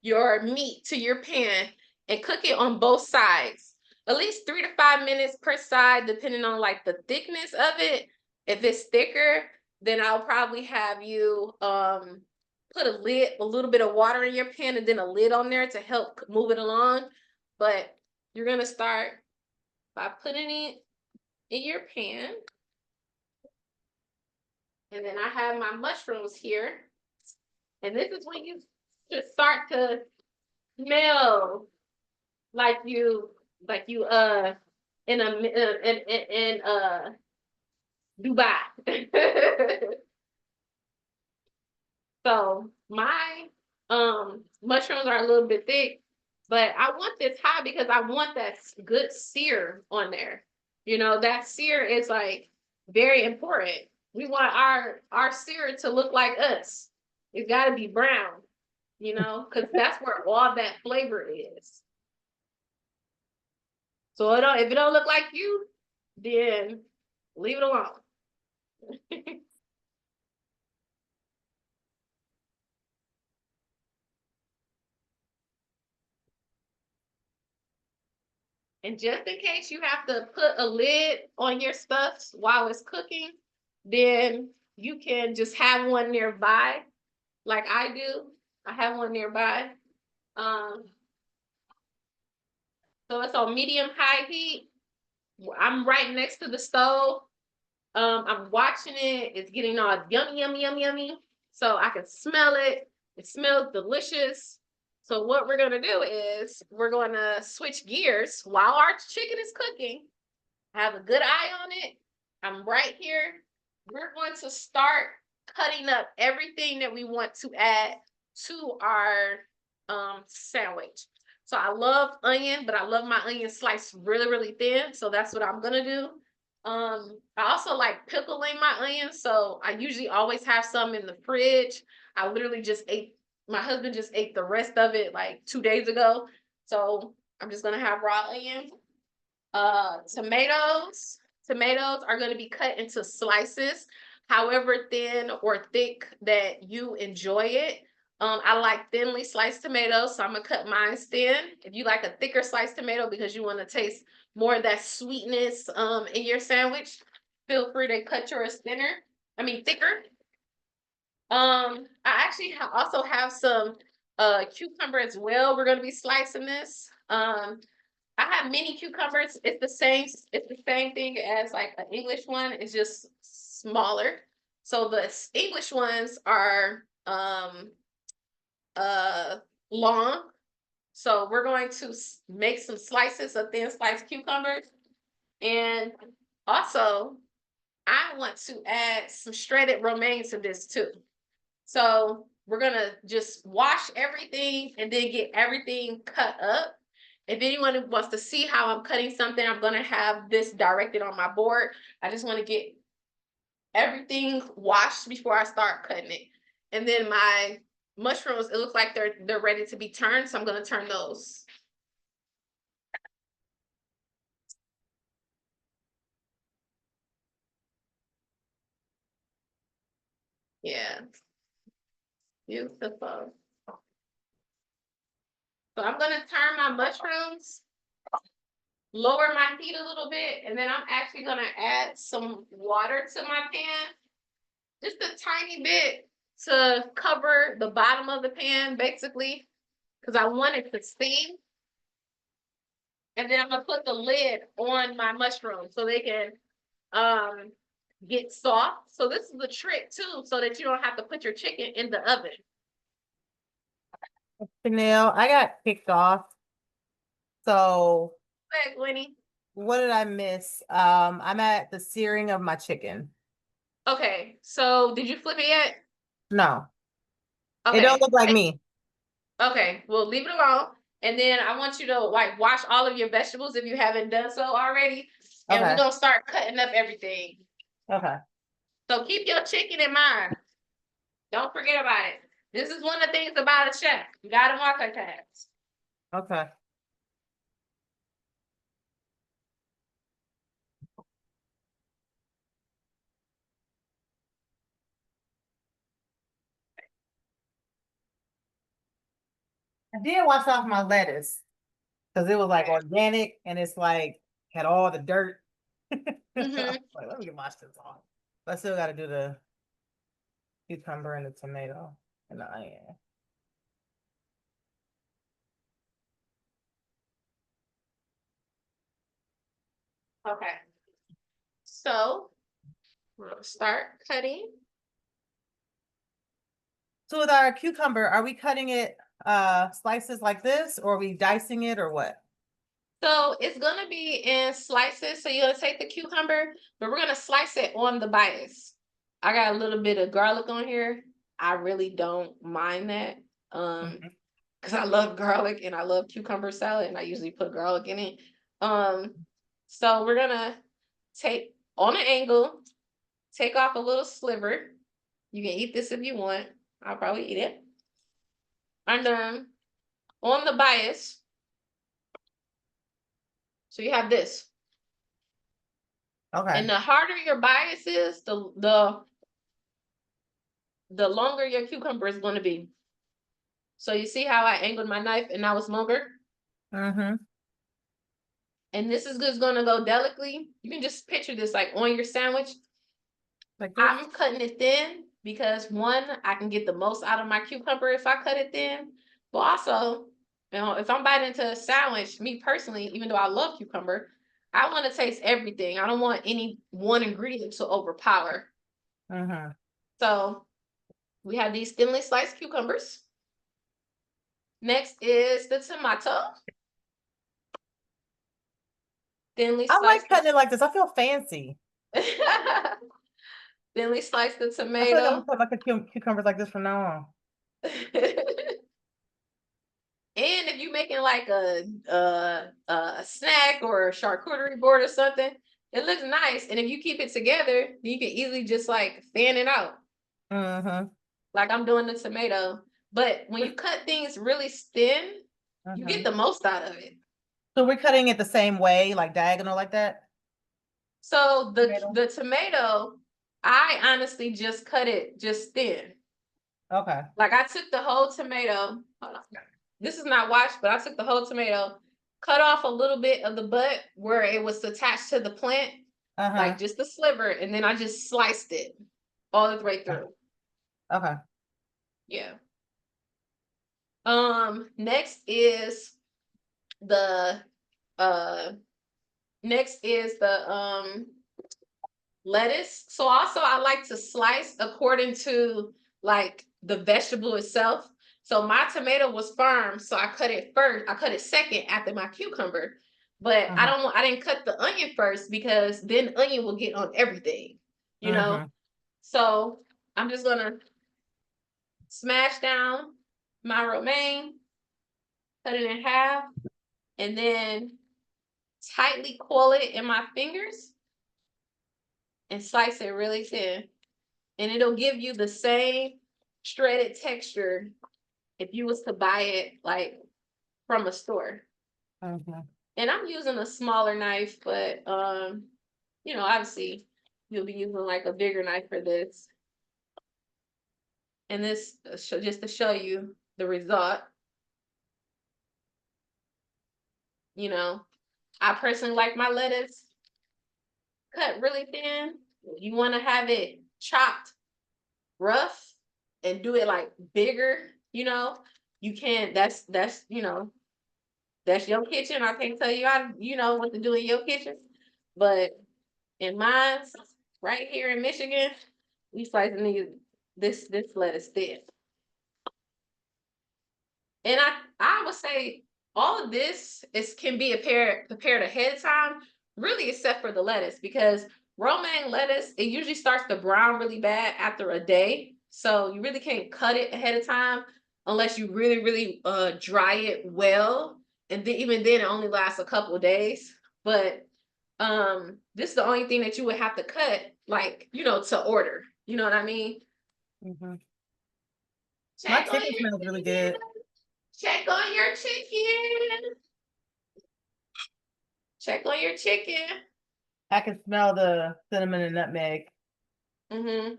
your meat to your pan and cook it on both sides. At least 3 to 5 minutes per side, depending on like the thickness of it. If it's thicker, then I'll probably have you put a little bit of water in your pan and then a lid on there to help move it along. But you're gonna start by putting it in your pan. And then I have my mushrooms here. And this is when you should start to smell like you in Dubai. So my mushrooms are a little bit thick, but I want this high because I want that good sear on there. You know, that sear is like very important. We want our sear to look like us. It's got to be brown, you know, because that's where all that flavor is. So if it don't look like you, then leave it alone. And just in case you have to put a lid on your stuff while it's cooking, then you can just have one nearby, like I do. I have one nearby. So it's on medium high heat. I'm right next to the stove. I'm watching it. It's getting all yummy, yummy, yummy, yummy. So I can smell it. It smells delicious. So what we're gonna do is we're gonna switch gears while our chicken is cooking. Have a good eye on it. I'm right here. We're going to start cutting up everything that we want to add to our sandwich. So I love onion, but I love my onion sliced really, really thin. So that's what I'm gonna do. I also like pickling my onions, so I usually always have some in the fridge. I literally just ate, my husband just ate the rest of it like 2 days ago. So I'm just gonna have raw onion. Tomatoes. Tomatoes are going to be cut into slices, however thin or thick that you enjoy it. I like thinly sliced tomatoes, so I'm gonna cut mine thin. If you like a thicker sliced tomato because you want to taste more of that sweetness in your sandwich, feel free to cut yours thinner. I mean thicker. I actually also have some cucumber as well. We're gonna be slicing this. I have mini cucumbers. It's the same thing as like an English one. It's just smaller. So the English ones are long. So we're going to make some slices of thin sliced cucumbers. And also, I want to add some shredded romaine to this too. So we're gonna just wash everything and then get everything cut up. If anyone wants to see how I'm cutting something, I'm gonna have this directed on my board. I just want to get everything washed before I start cutting it. And then my mushrooms, it looks like they're ready to be turned, so I'm gonna turn those. Yeah, beautiful. So I'm gonna turn my mushrooms, lower my heat a little bit, and then I'm actually gonna add some water to my pan, just a tiny bit to cover the bottom of the pan, basically, because I want it to steam. And then I'm gonna put the lid on my mushrooms so they can get soft. So this is the trick too, so that you don't have to put your chicken in the oven. Chanel, I got kicked off. So Go ahead, Winnie. what did I miss? I'm at the searing of my chicken. Okay, so did you flip it yet? No, Okay. it don't look like me. Okay, well, leave it alone. And then I want you to like wash all of your vegetables if you haven't done so already. And Okay. we're gonna start cutting up everything. Okay. So keep your chicken in mind. Don't forget about it. This is one of the things about a chef. You gotta multitask. Okay. I did wash off my lettuce because it was like organic and it's like had all the dirt. Like, let me wash this off. But I still got to do the cucumber and the tomato and the onion. Okay. So we're gonna start cutting. So with our cucumber, are we cutting it slices like this, or are we dicing it, or what? So it's gonna be in slices. So you're gonna take the cucumber, but we're gonna slice it on the bias. I got a little bit of garlic on here. I really don't mind that. Because I love garlic and I love cucumber salad, and I usually put garlic in it. So we're gonna take on an angle, take off a little sliver. You can eat this if you want. I'll probably eat it. And then on the bias, so you have this. Okay. And the harder your bias is, the longer your cucumber is going to be. So you see how I angled my knife and now it's longer? Mm-hmm. And this is just going to go delicately. You can just picture this like on your sandwich. Like this? I'm cutting it thin because one, I can get the most out of my cucumber if I cut it thin. But also, if I'm biting into a sandwich, me personally, even though I love cucumber, I want to taste everything. I don't want any one ingredient to overpower. Mm-hmm. So we have these thinly sliced cucumbers. Next is the tomato. Thinly I like sliced. cutting it like this. I feel fancy. Thinly slice the I feel like I'm tomato. gonna cut my cucumbers like this from now on. And if you're making like a snack or a charcuterie board or something, it looks nice. And if you keep it together, you can easily just like fan it out. Mm-hmm. Like I'm doing the tomato. But when you cut things really thin, you get the most out of it. So we're cutting it the same way, like diagonal like that? So Tomato. the tomato, I honestly just cut it just thin. Okay. Like I took the whole tomato. Hold on. This is not washed, but I took the whole tomato, cut off a little bit of the butt where it was attached to the plant, Uh-huh. like just the sliver, and then I just sliced it all the way through. Okay. Yeah. Next is the lettuce. So also I like to slice according to like the vegetable itself. So my tomato was firm, so I cut it first. I cut it second after my cucumber. But I didn't cut the onion first because then onion will get on everything, you know? So I'm just gonna smash down my romaine, cut it in half, and then tightly coil it in my fingers and slice it really thin. And it'll give you the same shredded texture if you was to buy it like from a store. And I'm using a smaller knife, but obviously you'll be using like a bigger knife for this. And this just to show you the result. I personally like my lettuce cut really thin. You want to have it chopped rough and do it like bigger, you can. That's your kitchen. I can't tell you what to do in your kitchen. But in mine, right here in Michigan, we slicing this lettuce thin. And I would say all of this can be prepared ahead of time, really, except for the lettuce, because romaine lettuce, it usually starts to brown really bad after a day. So you really can't cut it ahead of time unless you really, really dry it well. And then even then it only lasts a couple of days. But this is the only thing that you would have to cut, like, to order. You know what I mean? My chicken smells really good. Check on your chicken. Check on your chicken. I can smell the cinnamon and nutmeg. So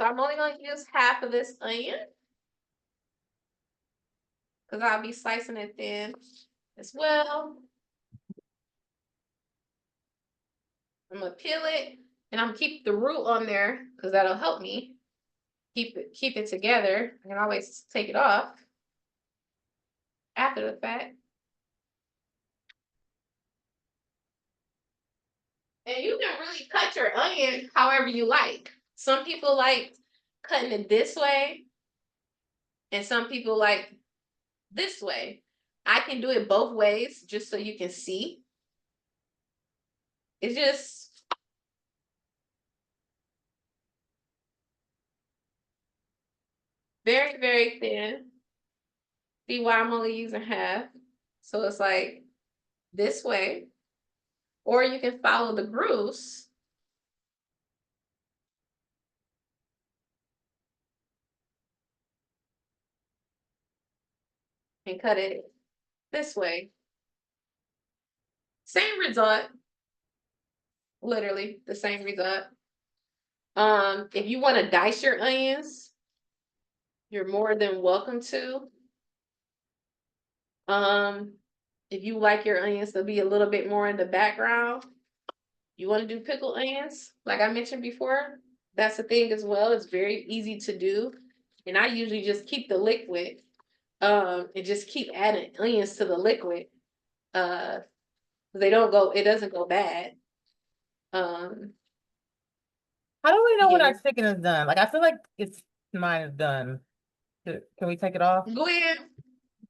I'm only going to use half of this onion because I'll be slicing it thin as well. I'm going to peel it and I'm going to keep the root on there because that'll help me keep it together. I can always take it off after the fact. And you can really cut your onion however you like. Some people like cutting it this way, and some people like this way. I can do it both ways just so you can see. It's just very, very thin. See why I'm only using half? So it's like this way. Or you can follow the grooves. And cut it this way. Same result. Literally the same result. If you want to dice your onions, you're more than welcome to. If you like your onions to be a little bit more in the background, You want to do pickled onions, like I mentioned before? That's a thing as well. It's very easy to do. And I usually just keep the liquid, and just keep adding onions to the liquid. Uh, it doesn't go bad. Um, How do we know when yeah. our chicken is done? Like, I feel like mine is done. Can we take it off? Go ahead.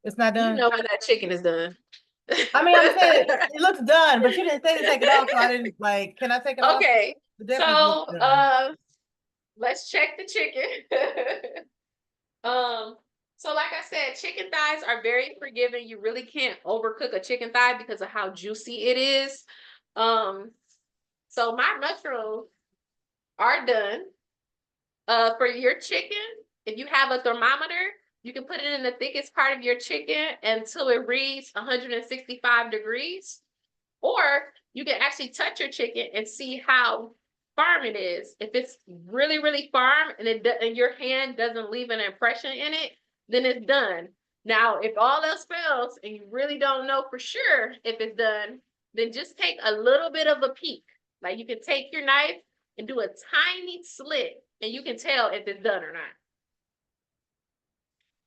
It's not You done? know when that chicken is done. I mean, I'm saying it looks done, but you didn't say to take it off, so I didn't like, can I take it off? Okay. It definitely So, looks done. let's check the chicken. So like I said, chicken thighs are very forgiving. You really can't overcook a chicken thigh because of how juicy it is. So my mushrooms are done. For your chicken, if you have a thermometer, you can put it in the thickest part of your chicken until it reads 165 degrees. Or you can actually touch your chicken and see how firm it is. If it's really, really firm and your hand doesn't leave an impression in it, then it's done. Now, if all else fails and you really don't know for sure if it's done, then just take a little bit of a peek. Like you can take your knife and do a tiny slit and you can tell if it's done or not.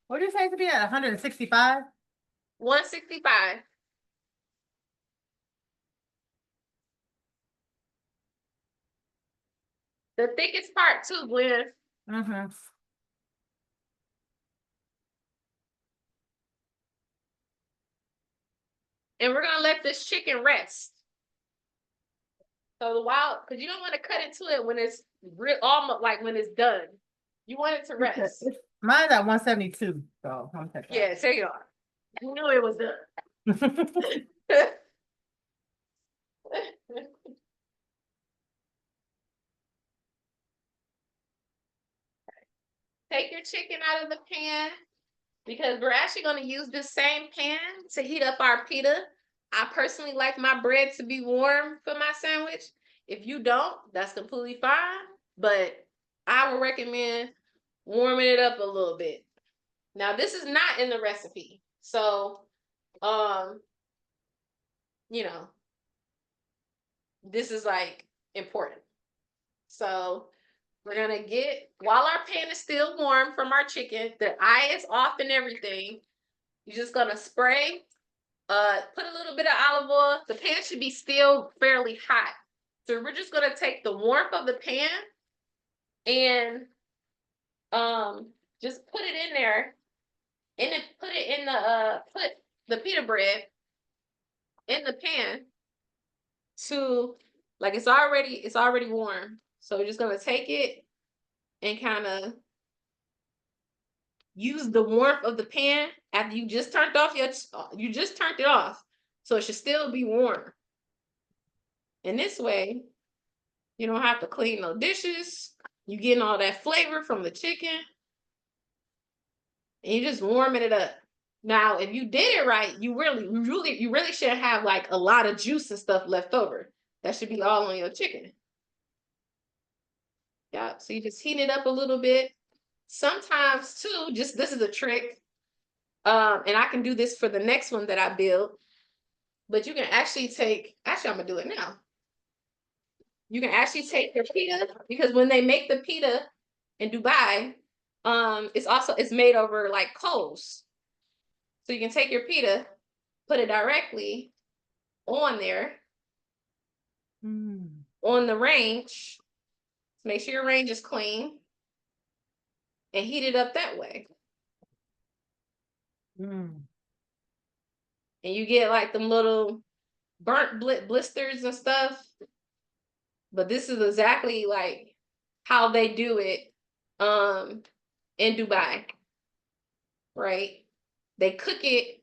What did you say it to be at 165? 165. The thickest part too, Gwen. Mm-hmm. And we're gonna let this chicken rest. So because you don't want to cut into it when it's real, almost like when it's done. You want it to rest. Mine's at 172, so I'm taking Yeah, there you are. You knew it was done. that. Take your chicken out of the pan because we're actually going to use this same pan to heat up our pita. I personally like my bread to be warm for my sandwich. If you don't, that's completely fine. But I would recommend warming it up a little bit. Now, this is not in the recipe. So, you know, this is like important. So we're gonna while our pan is still warm from our chicken, the eye is off and everything. You're just gonna spray, put a little bit of olive oil. The pan should be still fairly hot. So we're just gonna take the warmth of the pan and just put it in there and then put the pita bread in the pan to like it's already warm. So we're just gonna take it and kind of use the warmth of the pan after you just turned it off. So it should still be warm. And this way, you don't have to clean no dishes. You getting all that flavor from the chicken. And you just warming it up. Now, if you did it right, you really shouldn't have like a lot of juice and stuff left over. That should be all on your chicken. Yeah, so you just heat it up a little bit. Sometimes too, this is a trick. And I can do this for the next one that I build. But you can actually I'm gonna do it now. You can actually take your pita because when they make the pita in Dubai, it's made over like coals. So you can take your pita, put it directly on there, on the range. Make sure your range is clean and heat it up that way. And you get like them little burnt blisters and stuff. But this is exactly like how they do it in Dubai, right? They cook it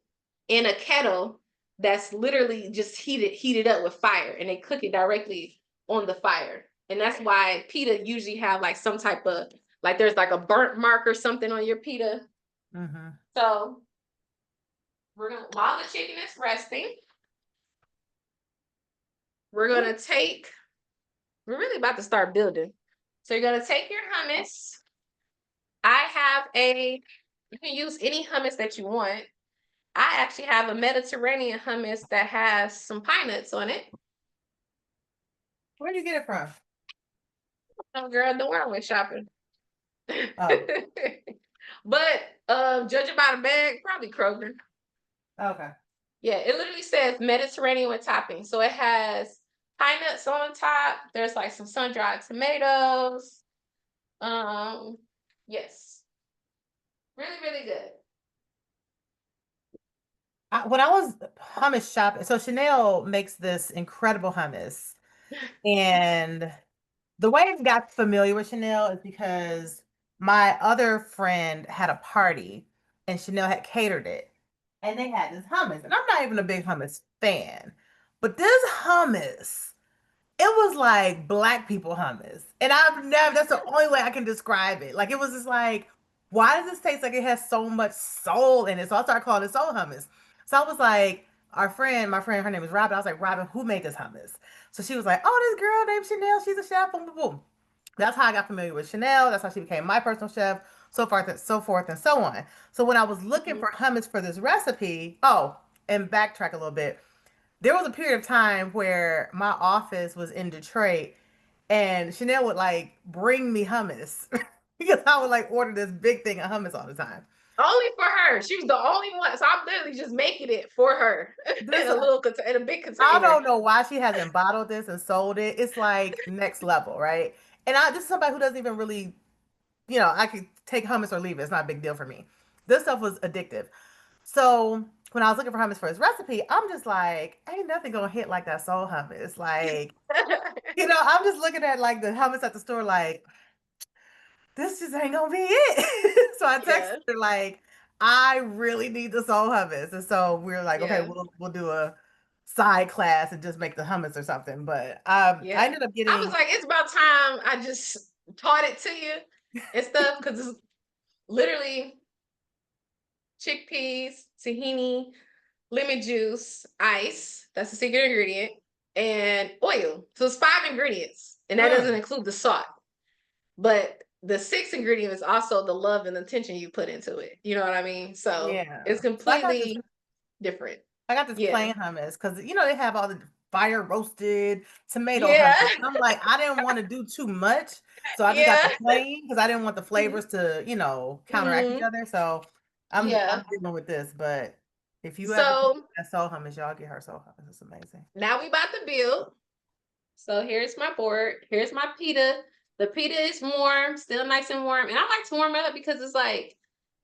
in a kettle that's literally just heated up with fire, and they cook it directly on the fire. And that's why pita usually have like some type of like there's like a burnt mark or something on your pita. So while the chicken is resting, we're really about to start building. So you're gonna take your hummus. You can use any hummus that you want. I actually have a Mediterranean hummus that has some pine nuts on it. Where'd you get it from? Oh, girl, don't worry, I went shopping. Oh, But judging by the bag, probably Kroger. okay. Yeah, it literally says Mediterranean with topping. So it has pine nuts on the top. There's like some sun-dried tomatoes. Yes. Really, really good. When I was hummus shopping, so Chanel makes this incredible hummus. And the way I got familiar with Chanel is because my other friend had a party and Chanel had catered it. And they had this hummus. And I'm not even a big hummus fan. But this hummus, it was like black people hummus. And I've never, that's the only way I can describe it. Like it was just like, why does this taste like it has so much soul in it? So I started calling it soul hummus. So I was like, my friend, her name is Robin. I was like, Robin, who made this hummus? So she was like, oh, this girl named Chanel, she's a chef, boom, boom, boom. That's how I got familiar with Chanel. That's how she became my personal chef, so forth and so forth and so on. So when I was looking for hummus for this recipe, oh, and backtrack a little bit, there was a period of time where my office was in Detroit and Chanel would like bring me hummus because I would like order this big thing of hummus all the time. Only for her. She was the only one. So I'm literally just making it for her in This, in a big I container. don't know why she hasn't bottled this and sold it. It's like next level, right? And this is somebody who doesn't even really, I could take hummus or leave it. It's not a big deal for me. This stuff was addictive. So when I was looking for hummus for his recipe, I'm just like, ain't nothing gonna hit like that soul hummus. Like, I'm just looking at like the hummus at the store, like, this just ain't gonna be it. So I Yeah. texted her like, I really need the soul hummus. And so we are like, okay, Yeah. we'll do a side class and just make the hummus or something. But Yeah. I ended up I getting was like, it's about time I just taught it to you and stuff because it's literally chickpeas, tahini, lemon juice, ice. That's the secret ingredient, and oil. So it's 5 ingredients, and that doesn't include the salt. But the 6th ingredient is also the love and attention you put into it. You know what I mean? So yeah. it's So completely different. I got this Yeah. plain hummus because they have all the fire roasted tomato Yeah. hummus. I'm like, I didn't want to do too much, so I just got Yeah. the plain because I didn't want the flavors to, counteract each Mhm. other. So I'm Yeah. dealing with this. But if you ever cook So that soul hummus, y'all get her soul hummus. It's amazing. now we about to build. So here's my board. Here's my pita. The pita is warm, still nice and warm. And I like to warm it up because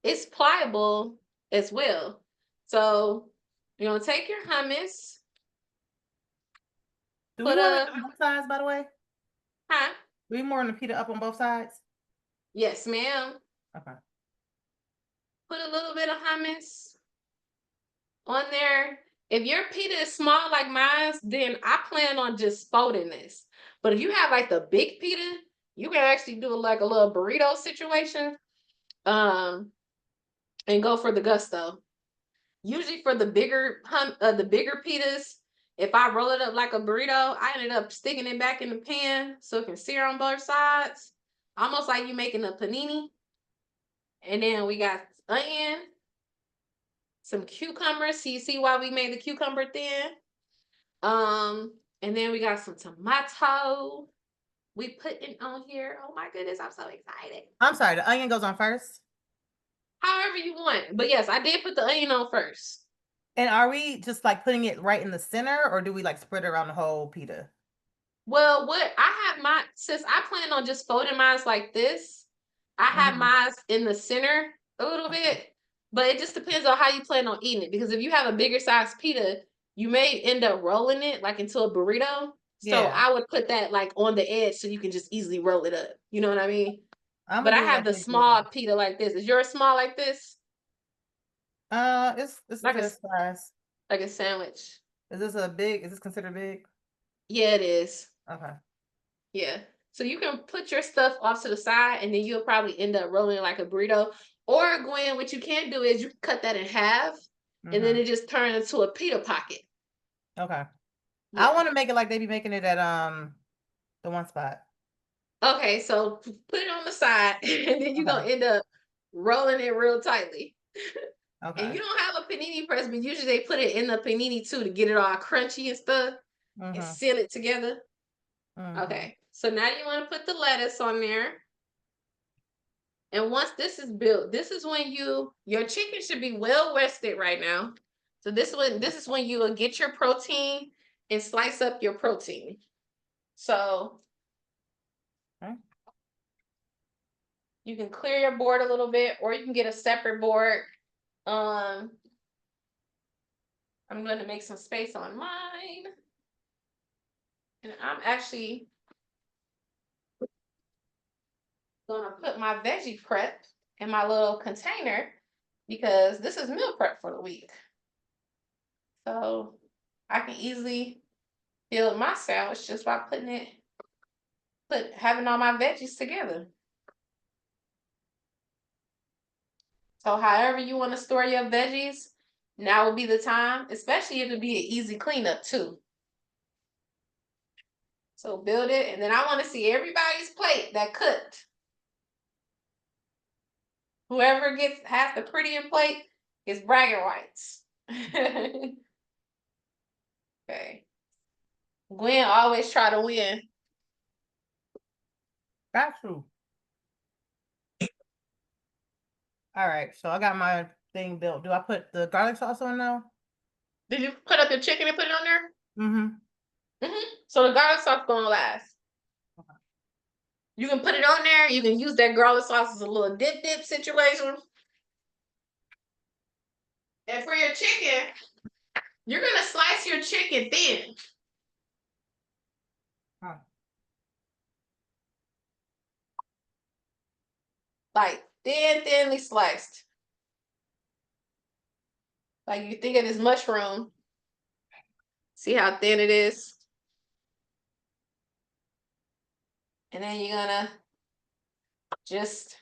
it's pliable as well. So you're gonna take your hummus, Do we put want it a on both sides, by the way? huh? Do we want the pita up on both sides? Yes, ma'am. Okay. Put a little bit of hummus on there. If your pita is small like mine, then I plan on just folding this. But if you have like the big pita, you can actually do like a little burrito situation. And go for the gusto. Usually for the bigger pitas, if I roll it up like a burrito, I ended up sticking it back in the pan so it can sear on both sides, almost like you making a panini. And then we got onion, some cucumbers. So you see why we made the cucumber thin. And then we got some tomato. We put it on here. Oh my goodness, I'm so excited. I'm sorry, the onion goes on first? However you want. But yes, I did put the onion on first. And are we just like putting it right in the center or do we like spread it around the whole pita? Well, what I have since I plan on just folding mine like this, I have mine in the center a little bit, but it just depends on how you plan on eating it. Because if you have a bigger size pita, you may end up rolling it like into a burrito. So Yeah. I would put that like on the edge so you can just easily roll it up. You know what I mean? But I have the small pita like this. Is yours small like this? It's Like a good size. like a sandwich. Is this considered big? Yeah, it is. Okay. Yeah. So you can put your stuff off to the side and then you'll probably end up rolling it like a burrito. Or Gwen, what you can do is you can cut that in half and then it just turns into a pita pocket. Okay. Yeah. I want to make it like they be making it at the one spot. Okay, so put it on the side and then you're gonna end up rolling it real tightly. Okay. And you don't have a panini press, but usually they put it in the panini too to get it all crunchy and stuff and seal it together. Mhm. Okay, so now you want to put the lettuce on there. And once this is built, this is when your chicken should be well rested right now. So this is when you will get your protein and slice up your protein. So Okay. you can clear your board a little bit, or you can get a separate board. I'm going to make some space on mine. And I'm actually going to put my veggie prep in my little container because this is meal prep for the week. So I can easily build my sandwich just by having all my veggies together. So however you want to store your veggies, now would be the time, especially if it'll be an easy cleanup too. So build it, and then I want to see everybody's plate that cooked. Whoever has the prettier plate is bragging rights. Okay. Gwen always try to win. Got you. All right, so I got my thing built. Do I put the garlic sauce on now? Did you put up your chicken and put it on there? Mm-hmm. So the garlic sauce gonna last. Okay. You can put it on there. You can use that garlic sauce as a little dip situation. And for your chicken, you're gonna slice your chicken thin. Huh. Like thinly sliced. Like you think of this mushroom. See how thin it is? And then you're gonna just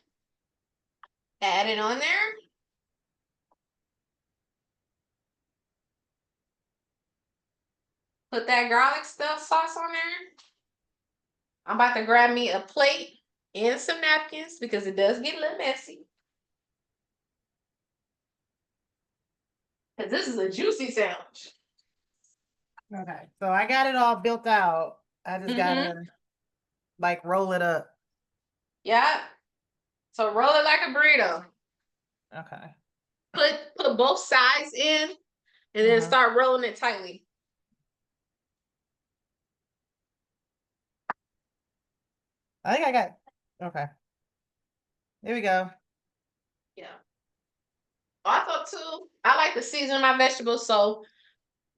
add it on there. Put that garlic sauce on there. I'm about to grab me a plate and some napkins because it does get a little messy. Because this is a juicy sandwich. Okay, so I got it all built out. I just gotta like roll it up. Yeah. So roll it like a burrito. Okay. Put both sides in and then start rolling it tightly. I think I got, okay. Here we go. Yeah. Also too, I like to season my vegetables. So,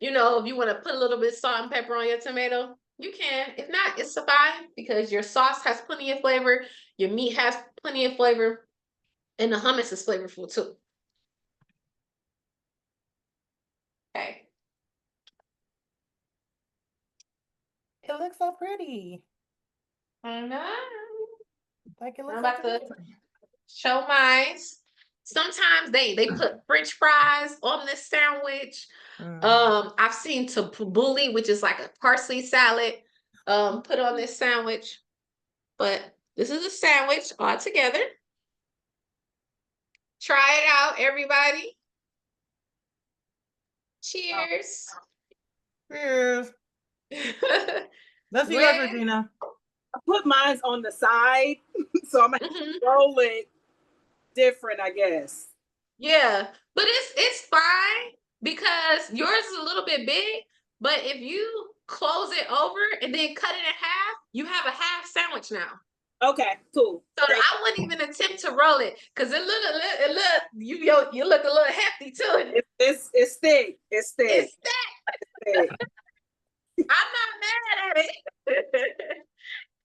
if you want to put a little bit of salt and pepper on your tomato, you can. If not, it's fine because your sauce has plenty of flavor. Your meat has plenty of flavor. And the hummus is flavorful too. Okay. It looks so pretty. I know. Like it looks I'm so about to pretty. show mine. Sometimes they put French fries on this sandwich. I've seen tabbouleh, which is like a parsley salad, put on this sandwich. But this is a sandwich all together. Try it out, everybody. Cheers. Cheers. Let's see yours, Regina. I put mine on the side, so I'm gonna roll it different, I guess. Yeah, but it's fine because yours is a little bit big, but if you close it over and then cut it in half, you have a half sandwich now. Okay, cool. So I wouldn't even attempt to roll it because you look a little hefty too. It's thick. It's thick. It's thick. I'm not mad at it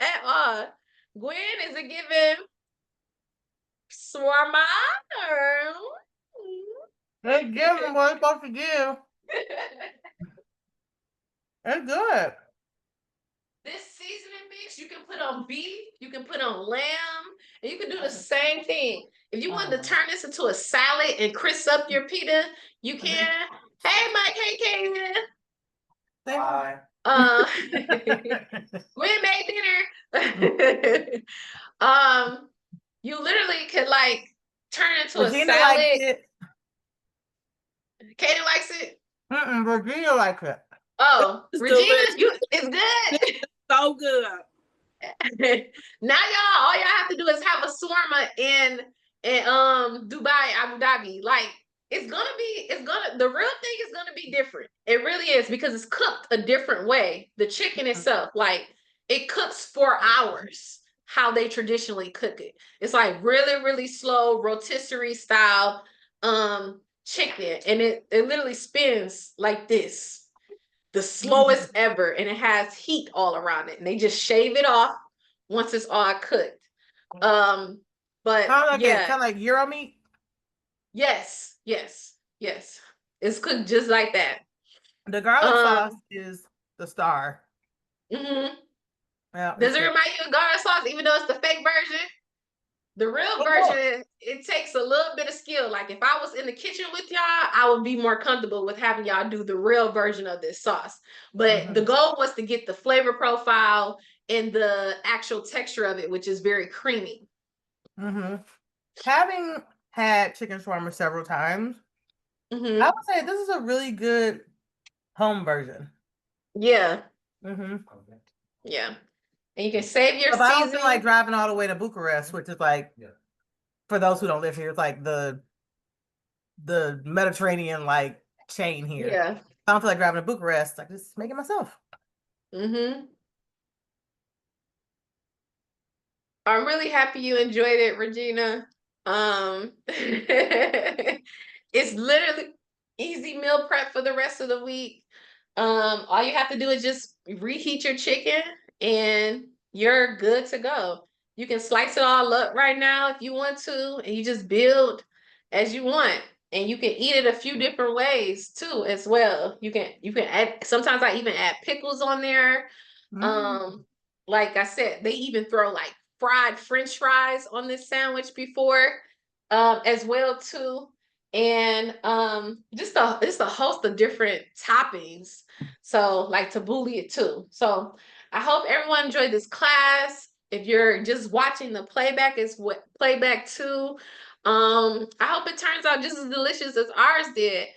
at all. Gwen, is it giving shawarma or? They give them what it's supposed to give. It's good. This seasoning mix, you can put on beef, you can put on lamb, and you can do the same thing. If you wanted to turn this into a salad and crisp up your pita, you can. Hey, Mike. Hey, Kevin. Hi. Gwen made dinner. You literally could turn it into Regina a salad. likes it. Katie likes it. Regina likes it. Oh, It's Regina, delicious. it's good. So good. Now y'all, all y'all have to do is have a shawarma in Dubai, Abu Dhabi. Like the real thing is gonna be different. It really is because it's cooked a different way. The chicken itself, like it cooks for hours how they traditionally cook it. It's like really, really slow rotisserie style chicken, and it literally spins like this. The slowest ever, and it has heat all around it, and they just shave it off once it's all cooked. But Kind yeah, of like Euro meat. yes, it's cooked just like that. The garlic sauce is the star. Mm-hmm. Yeah, Does it remind you of garlic sauce, even though it's the fake version? The real version, it takes a little bit of skill. Like if I was in the kitchen with y'all, I would be more comfortable with having y'all do the real version of this sauce. But the goal was to get the flavor profile and the actual texture of it, which is very creamy. Having had chicken shawarma several times, I would say this is a really good home version. Yeah. Yeah. And you can save your If I don't feel seasoning. like driving all the way to Bucharest, which is like, for those who don't live here, it's like the Mediterranean like chain here. Yeah. If I don't feel like driving to Bucharest, I just make it myself. I'm really happy you enjoyed it, Regina. It's literally easy meal prep for the rest of the week. All you have to do is just reheat your chicken and you're good to go. You can slice it all up right now if you want to, and you just build as you want. And you can eat it a few different ways too, as well. You can add, sometimes I even add pickles on there. Like I said, they even throw like fried French fries on this sandwich before, as well too. And just a host of different toppings. So like tabbouleh it too. So I hope everyone enjoyed this class. If you're just watching the playback, is what playback too. I hope it turns out just as delicious as ours did.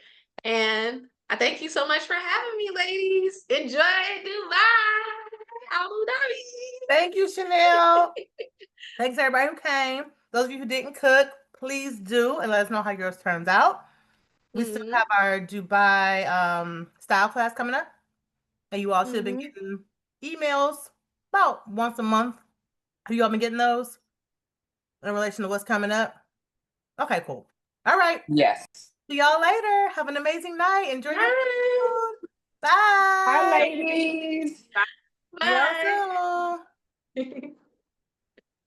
And I thank you so much for having me, ladies. Enjoy Dubai, Abu Dhabi. Thank you, Chanel. Thanks everybody who came. Those of you who didn't cook, please do and let us know how yours turns out. We still have our Dubai style class coming up. And you all should have been getting emails about once a month. Have you all been getting those in relation to what's coming up? Okay, cool. All right. Yes. See y'all later. Have an amazing night. Enjoy your food. Bye. Hi, ladies. Bye. See y'all soon.